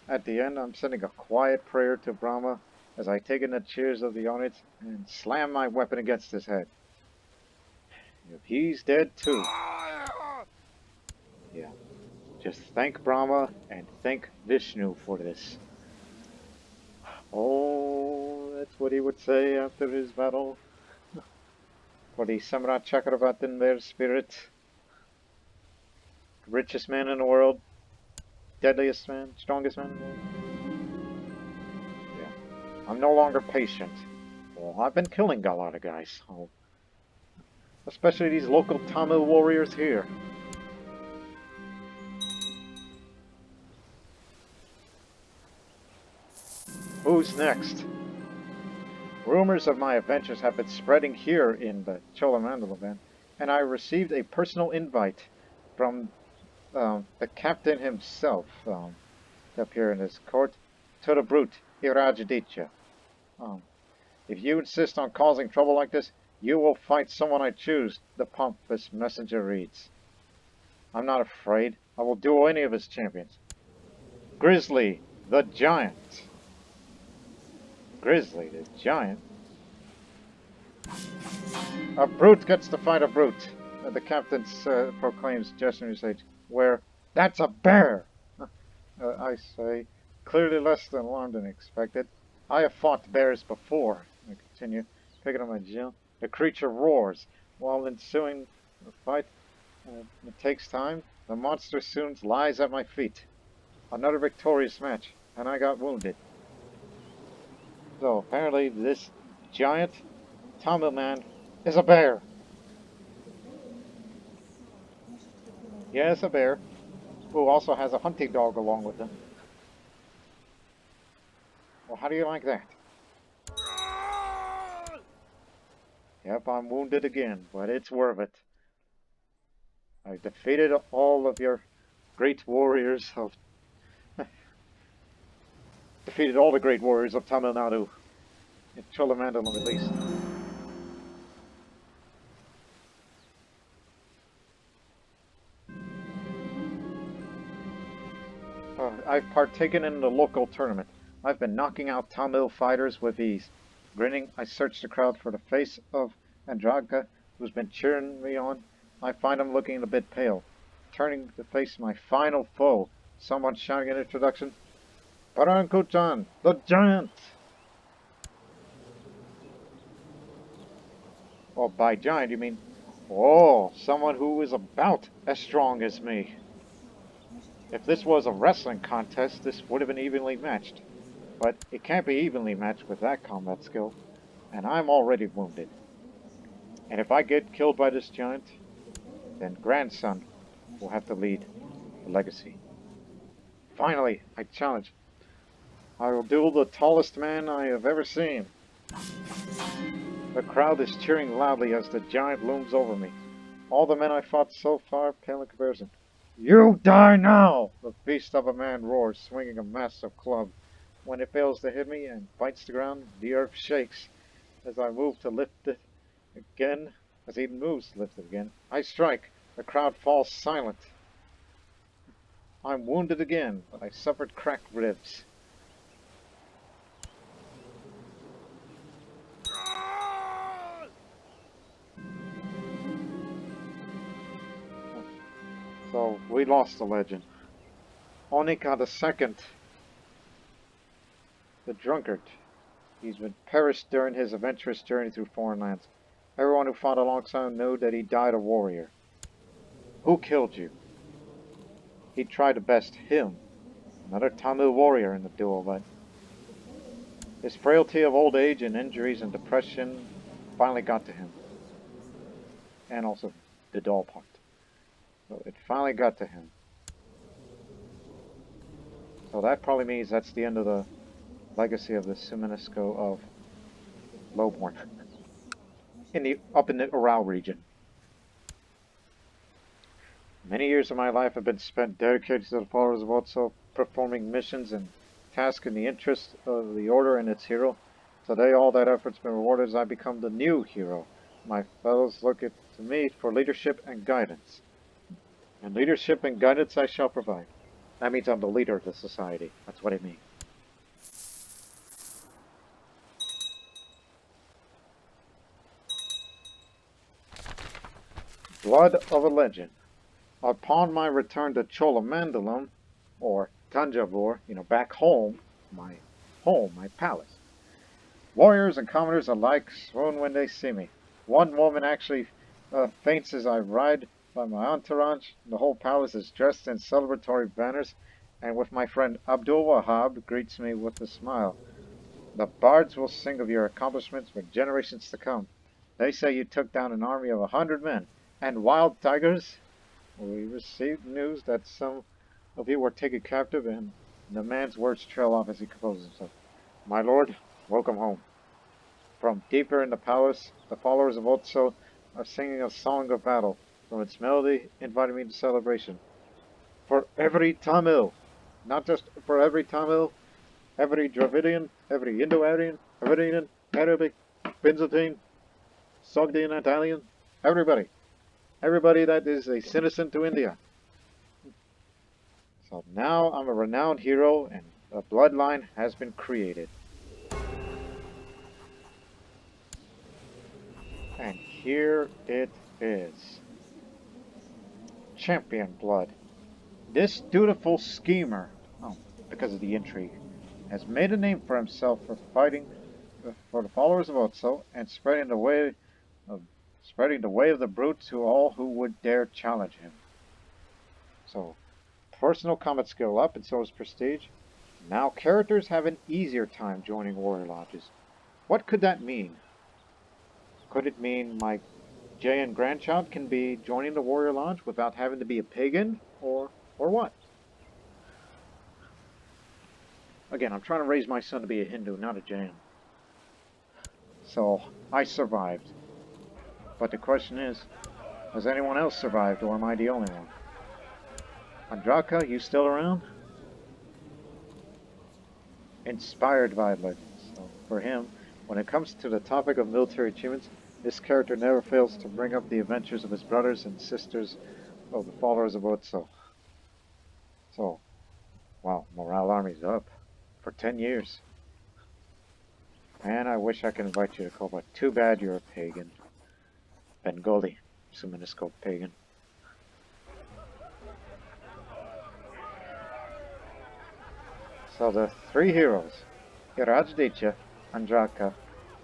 At the end, I'm sending a quiet prayer to Brahma as I take in the cheers of the audience and slam my weapon against his head. If he's dead too. Yeah. Just thank Brahma and thank Vishnu for this. Oh, that's what he would say after his battle. For the Samrat Chakravartin, their spirit. Richest man in the world. Deadliest man. Strongest man in the world. Yeah. I'm no longer patient. Well, I've been killing a lot of guys. Oh. Especially these local Tamil warriors here. Who's next? Rumors of my adventures have been spreading here in the Cholamandalam band, and I received a personal invite from the captain himself to appear in his court, to the brute, Irâcâtitta. If you insist on causing trouble like this, you will fight someone I choose, the pompous messenger reads. I'm not afraid. I will duel any of his champions. Grizzly, the giant. Grizzly, the giant? A brute gets to fight a brute. The captain proclaims, gesturing his age, where, that's a bear! I say, clearly less than alarmed than expected. I have fought bears before, I continue, picking up my gel. The creature roars. While ensuing the fight, it takes time. The monster soon lies at my feet. Another victorious match, and I got wounded. So apparently this giant Tamil man is a bear. Yes, a bear, who also has a hunting dog along with him. Well, how do you like that? Yep, I'm wounded again, but it's worth it. I defeated all of your great warriors of defeated all the great warriors of Tamil Nadu, in Cholamandalam at least. I've partaken in the local tournament. I've been knocking out Tamil fighters with ease. Grinning, I search the crowd for the face of Andraka, who's been cheering me on. I find him looking a bit pale. Turning to face my final foe, someone shouting an introduction. Parankuchan, the giant! Oh, by giant, you mean, oh, someone who is about as strong as me. If this was a wrestling contest, this would have been evenly matched. But it can't be evenly matched with that combat skill, and I'm already wounded. And if I get killed by this giant, then grandson will have to lead the legacy. Finally, I challenge. I will duel the tallest man I have ever seen. The crowd is cheering loudly as the giant looms over me. All the men I fought so far pale in comparison. You die now! The beast of a man roars, swinging a massive club. When it fails to hit me and bites the ground, the earth shakes. As I move to lift it again, as he moves to lift it again, I strike. The crowd falls silent. I'm wounded again, but I suffered cracked ribs. So we lost the legend. Onika II, the drunkard. He's been perished during his adventurous journey through foreign lands. Everyone who fought alongside him knew that he died a warrior. Who killed you? He tried to best him, another Tamil warrior in the duel, but his frailty of old age and injuries and depression finally got to him. And also the doll part. So it finally got to him. So that probably means that's the end of the legacy of the Suomenusko of Lowborn. Up in the Ural region. Many years of my life have been spent dedicated to the followers of Otso, performing missions and tasks in the interest of the Order and its hero. Today all that effort's been rewarded as I become the new hero. My fellows look to me for leadership and guidance. And leadership and guidance I shall provide. That means I'm the leader of the society. That's what it means. Blood of a Legend. Upon my return to Cholamandalam, or Tanjavur, back home, my palace, warriors and commoners alike swoon when they see me. One woman actually faints as I ride by my entourage. The whole palace is dressed in celebratory banners, and with my friend Abdul Wahab greets me with a smile. The bards will sing of your accomplishments for generations to come. They say you took down an army of 100 men and wild tigers. We received news that some of you were taken captive, and the man's words trail off as he composes himself. My lord, welcome home. From deeper in the palace, the followers of Otso are singing a song of battle. From its melody, inviting me to celebration. For every Tamil, not just for every Tamil, every Dravidian, every Indo-Aryan, Iranian, Arabic, Byzantine, Sogdian, Italian, everybody. Everybody that is a citizen to India. So now I'm a renowned hero and a bloodline has been created. And here it is. Champion blood. This dutiful schemer. Oh, because of the intrigue, has made a name for himself for fighting for the followers of Otso and spreading the way of the brute to all who would dare challenge him. So, personal combat skill up, and so is prestige. Now characters have an easier time joining warrior lodges. What could that mean? Could it mean my Jay and grandchild can be joining the warrior lodge without having to be a pagan, or what? Again, I'm trying to raise my son to be a Hindu, not a Jain. So, I survived. But the question is, has anyone else survived, or am I the only one? Andraka, you still around? Inspired by legends. So, for him, when it comes to the topic of military achievements, this character never fails to bring up the adventures of his brothers and sisters of the followers of Otso. So, wow, Morale Army's up for 10 years. And I wish I could invite you to Koba. Too bad you're a pagan. Bengali, Suomenusko pagan. So the three heroes, Irâcâtitta, Andraka,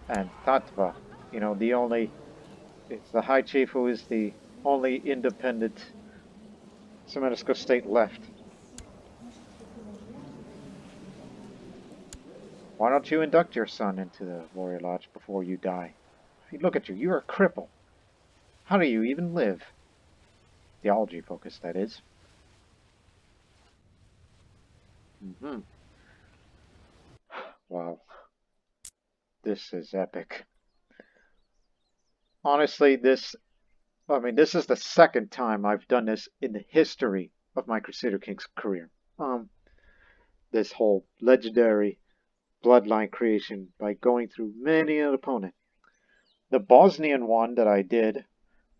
and Tatva, it's the High Chief who is the only independent Suomenusko state left. Why don't you induct your son into the Warrior Lodge before you die? Look at you, you're a cripple. How do you even live? Theology focused, that is. Wow. This is epic. Honestly, this is the second time I've done this in the history of my Crusader Kings career. This whole legendary bloodline creation by going through many an opponent. The Bosnian one that I did,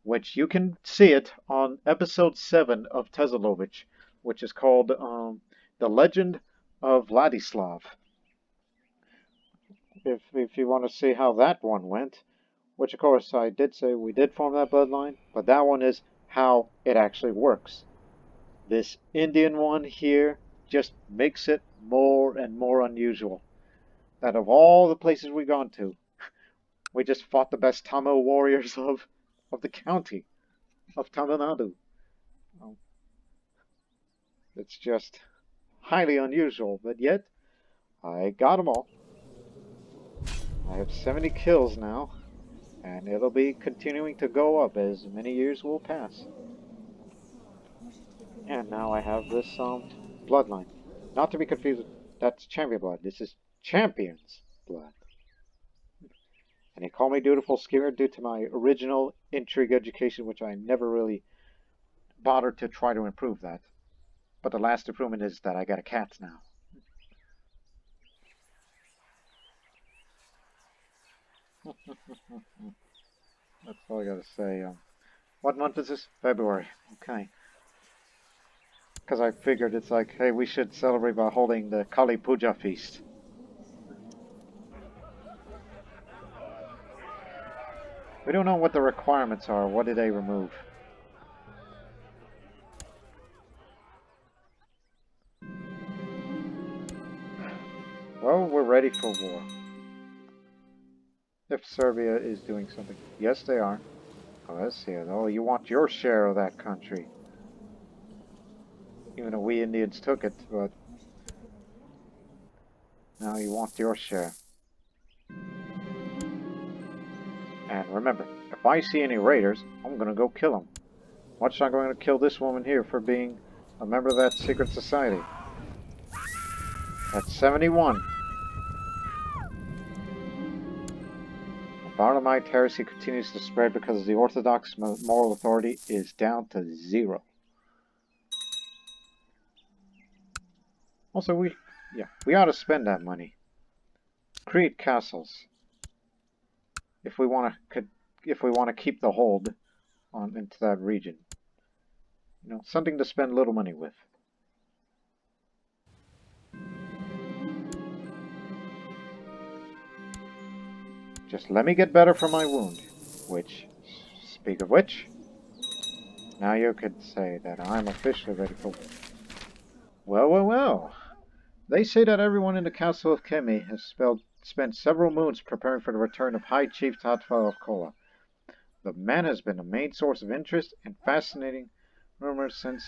which you can see it on episode 7 of Tezelovich, which is called The Legend of Vladislav. If you want to see how that one went, which of course I did say we did form that bloodline, but that one is how it actually works. This Indian one here just makes it more and more unusual. That of all the places we've gone to, we just fought the best Tamil warriors of the county, of Tamil Nadu. It's just highly unusual, but yet I got them all. I have 70 kills now, and it'll be continuing to go up as many years will pass. And now I have this bloodline. Not to be confused with that's champion blood. This is champion's blood. And they call me dutiful schemer due to my original intrigue education, which I never really bothered to try to improve that. But the last improvement is that I got a cat now. That's all I gotta say. What month is this? February. Okay. Because I figured it's like, hey, we should celebrate by holding the Kali Puja feast. We don't know what the requirements are. What did they remove? Well, we're ready for war. If Serbia is doing something. Yes, they are. Oh, let's see it. Oh, you want your share of that country. Even though we Indians took it, but now you want your share. And remember, if I see any raiders, I'm gonna go kill them. Watch, I'm going to kill this woman here for being a member of that secret society. That's 71. Barlamite heresy continues to spread because the Orthodox moral authority is down to 0. Also, we ought to spend that money. Create castles. If we want to keep the hold on into that region. Something to spend little money with. Just let me get better from my wound. Which, speak of which, now you could say that I'm officially ready for war. Well. They say that everyone in the castle of Kemi has spent several moons preparing for the return of High Chief Tatva of Chola. The man has been a main source of interest and fascinating rumors since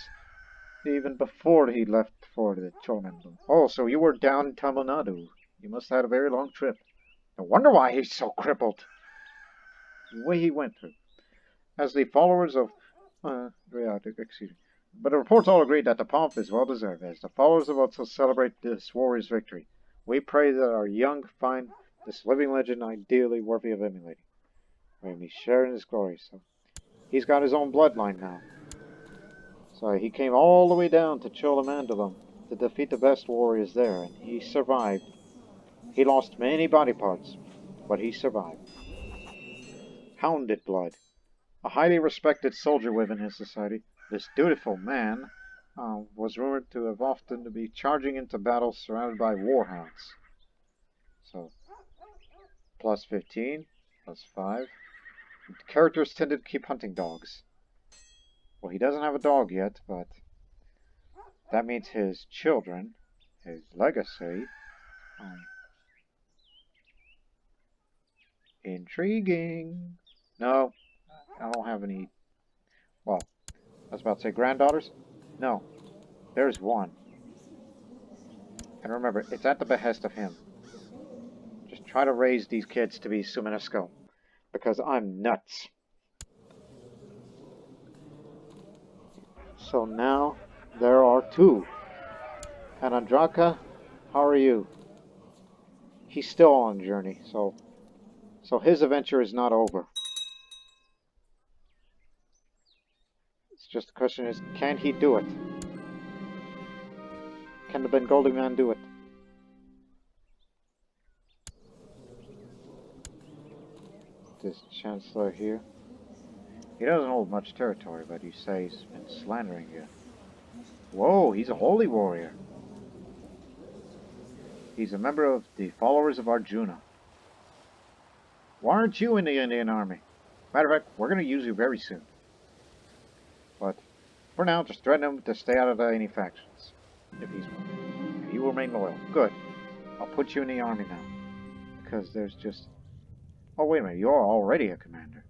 even before he left for the Chola. Oh, so you were down in Tamil Nadu. You must have had a very long trip. No wonder why he's so crippled. The way he went through. As the followers of... excuse me. But the reports all agree that the pomp is well deserved, as the followers of Otso celebrate this warrior's victory. We pray that our young find this living legend ideally worthy of emulating. May we share in his glory. So he's got his own bloodline now. So he came all the way down to Cholamandalam to defeat the best warriors there, and he survived. He lost many body parts, but he survived. Hounded blood. A highly respected soldier within his society, this dutiful man was rumored to have often to be charging into battle surrounded by warhounds. So, plus 15, plus 5. Characters tended to keep hunting dogs. Well, he doesn't have a dog yet, but that means his children, his legacy. Intriguing. No, I don't have any. Well, I was about to say granddaughters. No, there's one. And remember, it's at the behest of him. Just try to raise these kids to be Suomenusko. Because I'm nuts. So now, there are 2. And Andraka, how are you? He's still on the journey, so his adventure is not over. It's just the question is, can he do it? Can the Bengali man do it? This Chancellor here. He doesn't hold much territory, but you say he's been slandering you. Whoa, he's a holy warrior. He's a member of the followers of Arjuna. Why aren't you in the Indian army? Matter of fact, we're going to use you very soon. But for now, just threaten him to stay out of any factions. If he's willing. If you remain loyal. Good. I'll put you in the army now. Because there's just... Oh, wait a minute. You're already a commander.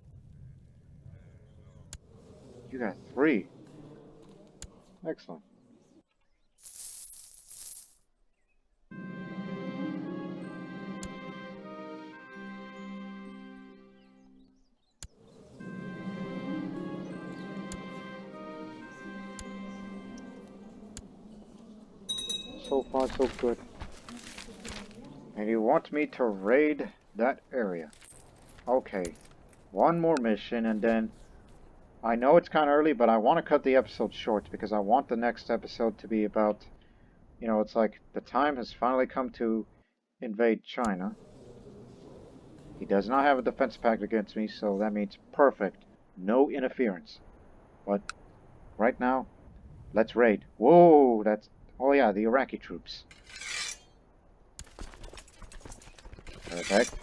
You got 3. Excellent. So far, so good. And you want me to raid that area. Okay. One more mission, and then... I know it's kind of early, but I want to cut the episode short, because I want the next episode to be about... You know, it's like, the time has finally come to invade China. He does not have a defense pact against me, so that means perfect. No interference. But, right now, let's raid. Whoa, that's... Oh yeah, the Iraqi troops. Perfect.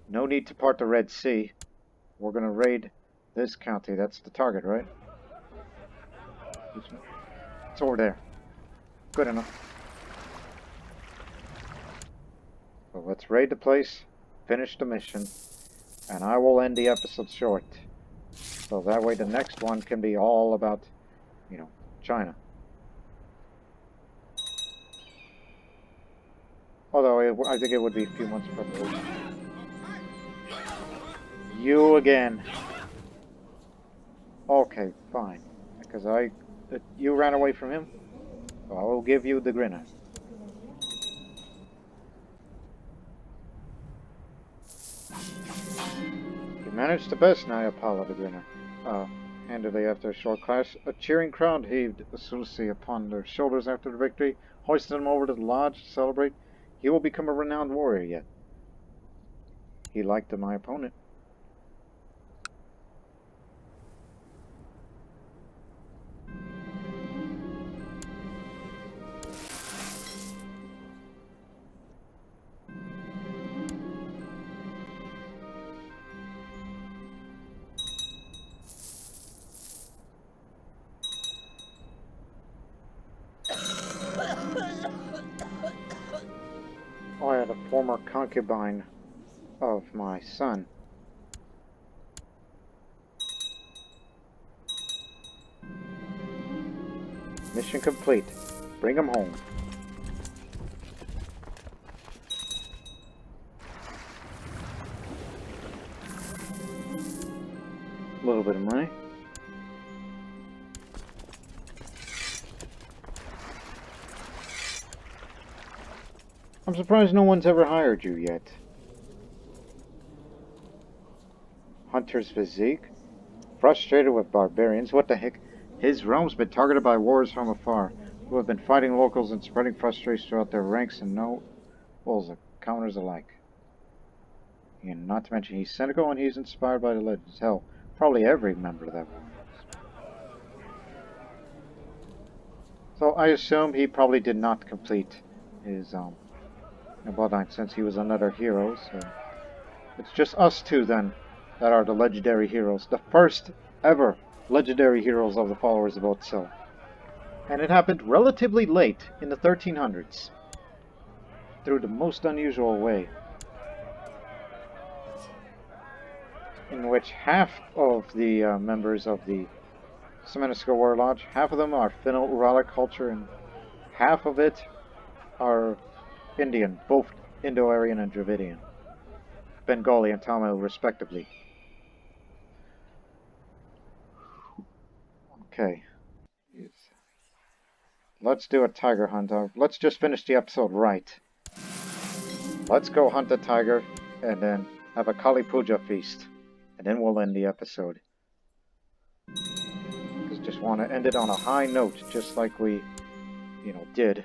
No need to part the Red Sea. We're gonna raid this county. That's the target, right? It's over there. Good enough. So let's raid the place, finish the mission, and I will end the episode short. So that way the next one can be all about, you know, China. Although I think it would be a few months preparation. You again. Okay, fine. Because you ran away from him? So I will give you the grinner. You managed the best, Nyapala the grinner. Handily after a short clash, a cheering crowd heaved Susi upon their shoulders after the victory, hoisted him over to the lodge to celebrate. He will become a renowned warrior yet. He liked my opponent. former concubine of my son. Mission complete. Bring him home. A little bit of money. I'm surprised no one's ever hired you yet. Hunter's physique? Frustrated with barbarians? What the heck? His realm's been targeted by warriors from afar, who have been fighting locals and spreading frustration throughout their ranks and no wolves, counters alike. And not to mention, he's cynical and he's inspired by the legends. Hell, probably every member of that war was. So I assume he probably did not complete his Bloodline since he was another hero, so it's just us two then that are the legendary heroes. The first ever legendary heroes of the followers of Otso. And it happened relatively late in the 1300s. Through the most unusual way. In which half of the members of the Suomenusko Warrior Lodge, half of them are Finno-Uralic culture and half of it are Indian, both Indo-Aryan and Dravidian. Bengali and Tamil respectively. Okay. Let's do a tiger hunt. Let's just finish the episode right. Let's go hunt a tiger and then have a Kali Puja feast. And then we'll end the episode. Because just want to end it on a high note, just like we, did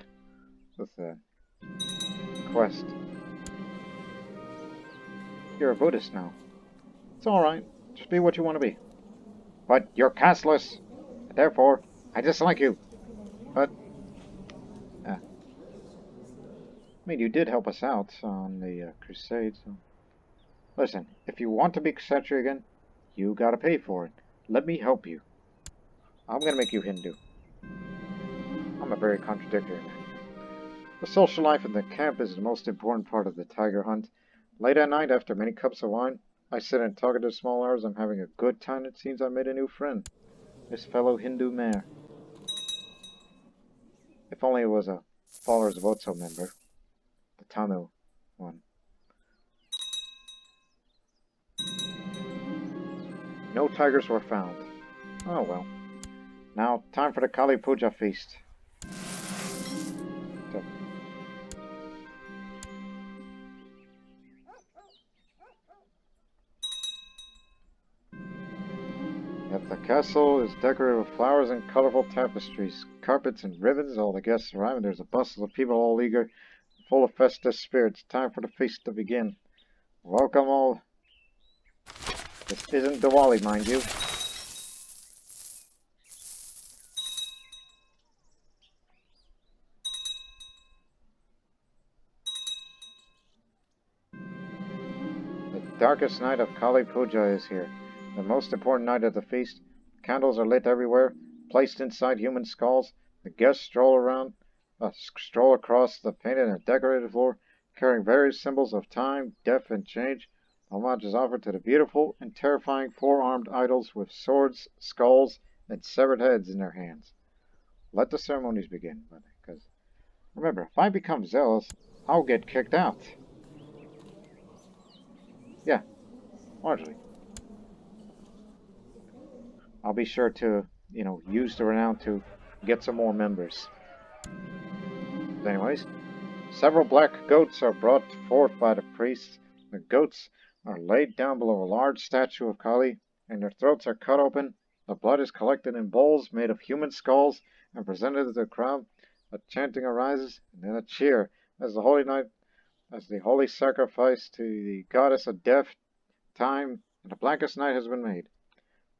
with the quest. You're a Buddhist now. It's alright. Just be what you want to be. But you're casteless. And therefore, I dislike you. But, I mean, you did help us out on the crusade, so... Listen, if you want to be Kshatriya again, you gotta pay for it. Let me help you. I'm gonna make you Hindu. I'm a very contradictory man. The social life in the camp is the most important part of the tiger hunt. Late at night, after many cups of wine, I sit and talk at the small hours. I'm having a good time. It seems I made a new friend. This fellow Hindu mare. If only it was a Followers of Otso member. The Tamil one. No tigers were found. Oh well. Now, time for the Kali Puja feast. Yep, the castle is decorated with flowers and colorful tapestries, carpets and ribbons. All the guests arrive and there's a bustle of people all eager, full of festive spirits. Time for the feast to begin. Welcome all. This isn't Diwali, mind you. The darkest night of Kali Puja is here. The most important night of the feast. Candles are lit everywhere, placed inside human skulls. The guests stroll across the painted and decorated floor, carrying various symbols of time, death, and change. Homage is offered to the beautiful and terrifying four-armed idols with swords, skulls, and severed heads in their hands. Let the ceremonies begin, because remember, if I become zealous, I'll get kicked out. Yeah, largely. I'll be sure to, use the renown to get some more members. But anyways, several black goats are brought forth by the priests. The goats are laid down below a large statue of Kali, and their throats are cut open. The blood is collected in bowls made of human skulls and presented to the crowd. A chanting arises, and then a cheer as the holy sacrifice to the goddess of death, time, and the blackest night has been made.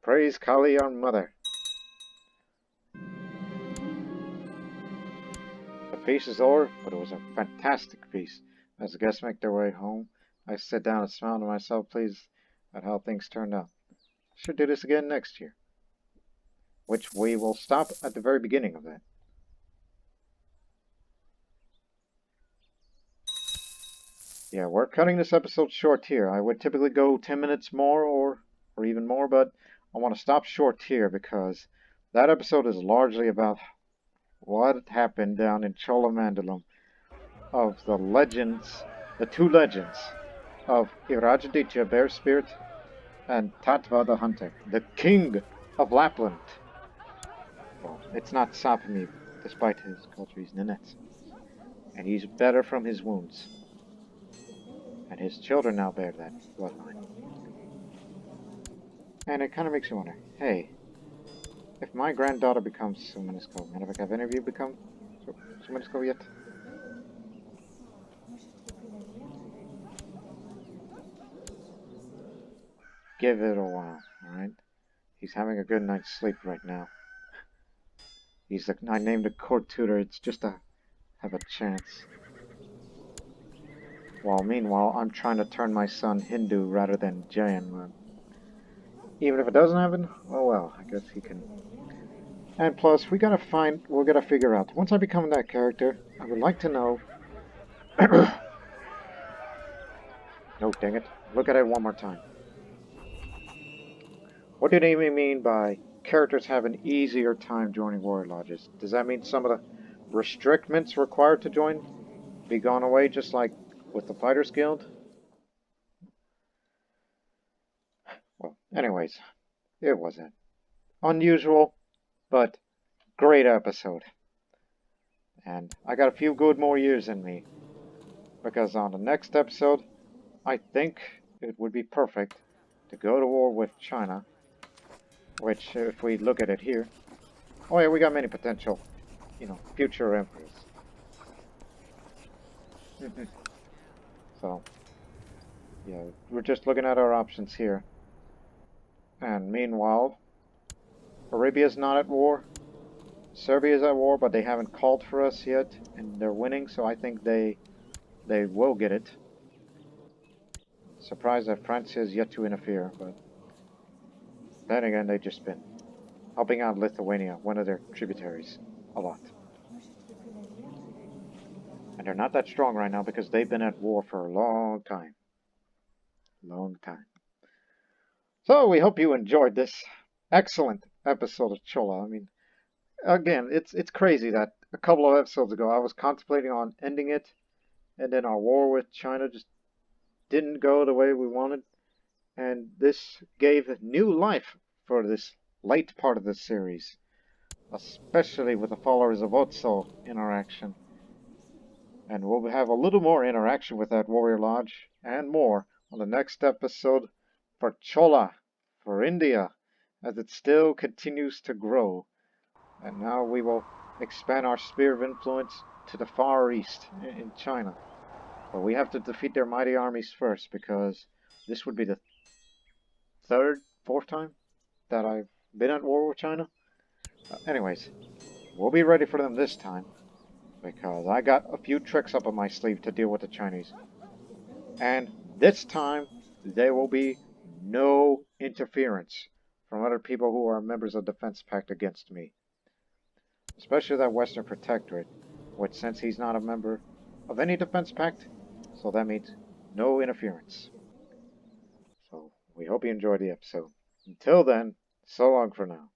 Praise Kali, our mother. The feast is over, but it was a fantastic feast. As the guests make their way home, I sit down and smile to myself, pleased at how things turned out. I should do this again next year, which we will stop at the very beginning of that. yeah, we're cutting this episode short here. I would typically go 10 minutes more or even more, but I want to stop short here because that episode is largely about what happened down in Chola of the legends, the two legends of Irâcâtitta, Bear Spirit, and Tatva the Hunter, the king of Lapland. Well, it's not Sapmi, despite his culture, he's Ninets. And he's better from his wounds. And his children now bear that bloodline. And it kind of makes you wonder, hey, if my granddaughter becomes Suomenusko, and have any of you become Suomenusko yet? Give it a while, alright? He's having a good night's sleep right now. I named a court tutor, it's just to have a chance. While meanwhile, I'm trying to turn my son Hindu rather than Jain. Even if it doesn't happen, oh well, I guess he can. And plus, we're gonna figure out, once I become that character, I would like to know... No, dang it. Look at it one more time. What did Amy mean by characters have an easier time joining warrior lodges? Does that mean some of the restrictions required to join be gone away, just like with the Fighters Guild? Well, anyways, it wasn't. Unusual, but great episode. And I got a few good more years in me. Because on the next episode, I think it would be perfect to go to war with China. Which, if we look at it here... Oh yeah, we got many potential, future emperors. So, yeah, we're just looking at our options here. And meanwhile, Arabia's not at war. Serbia's at war, but they haven't called for us yet, and they're winning, so I think they will get it. Surprised that France has yet to interfere, but then again, they've just been helping out Lithuania, one of their tributaries, a lot. And they're not that strong right now because they've been at war for a long time. Long time. So we hope you enjoyed this excellent episode of Chola. I mean, again, it's crazy that a couple of episodes ago I was contemplating on ending it, and then our war with China just didn't go the way we wanted, and this gave new life for this late part of the series, especially with the followers of Otso interaction. And we'll have a little more interaction with that Warrior Lodge and more on the next episode for Chola, for India, as it still continues to grow. And now we will expand our sphere of influence to the Far East in China. But we have to defeat their mighty armies first, because this would be the fourth time that I've been at war with China. Anyways, we'll be ready for them this time, because I got a few tricks up on my sleeve to deal with the Chinese. And this time, there will be no interference from other people who are members of the Defense Pact against me. Especially that Western Protectorate, which, since he's not a member of any Defense Pact, so that means no interference. So we hope you enjoyed the episode. Until then, so long for now.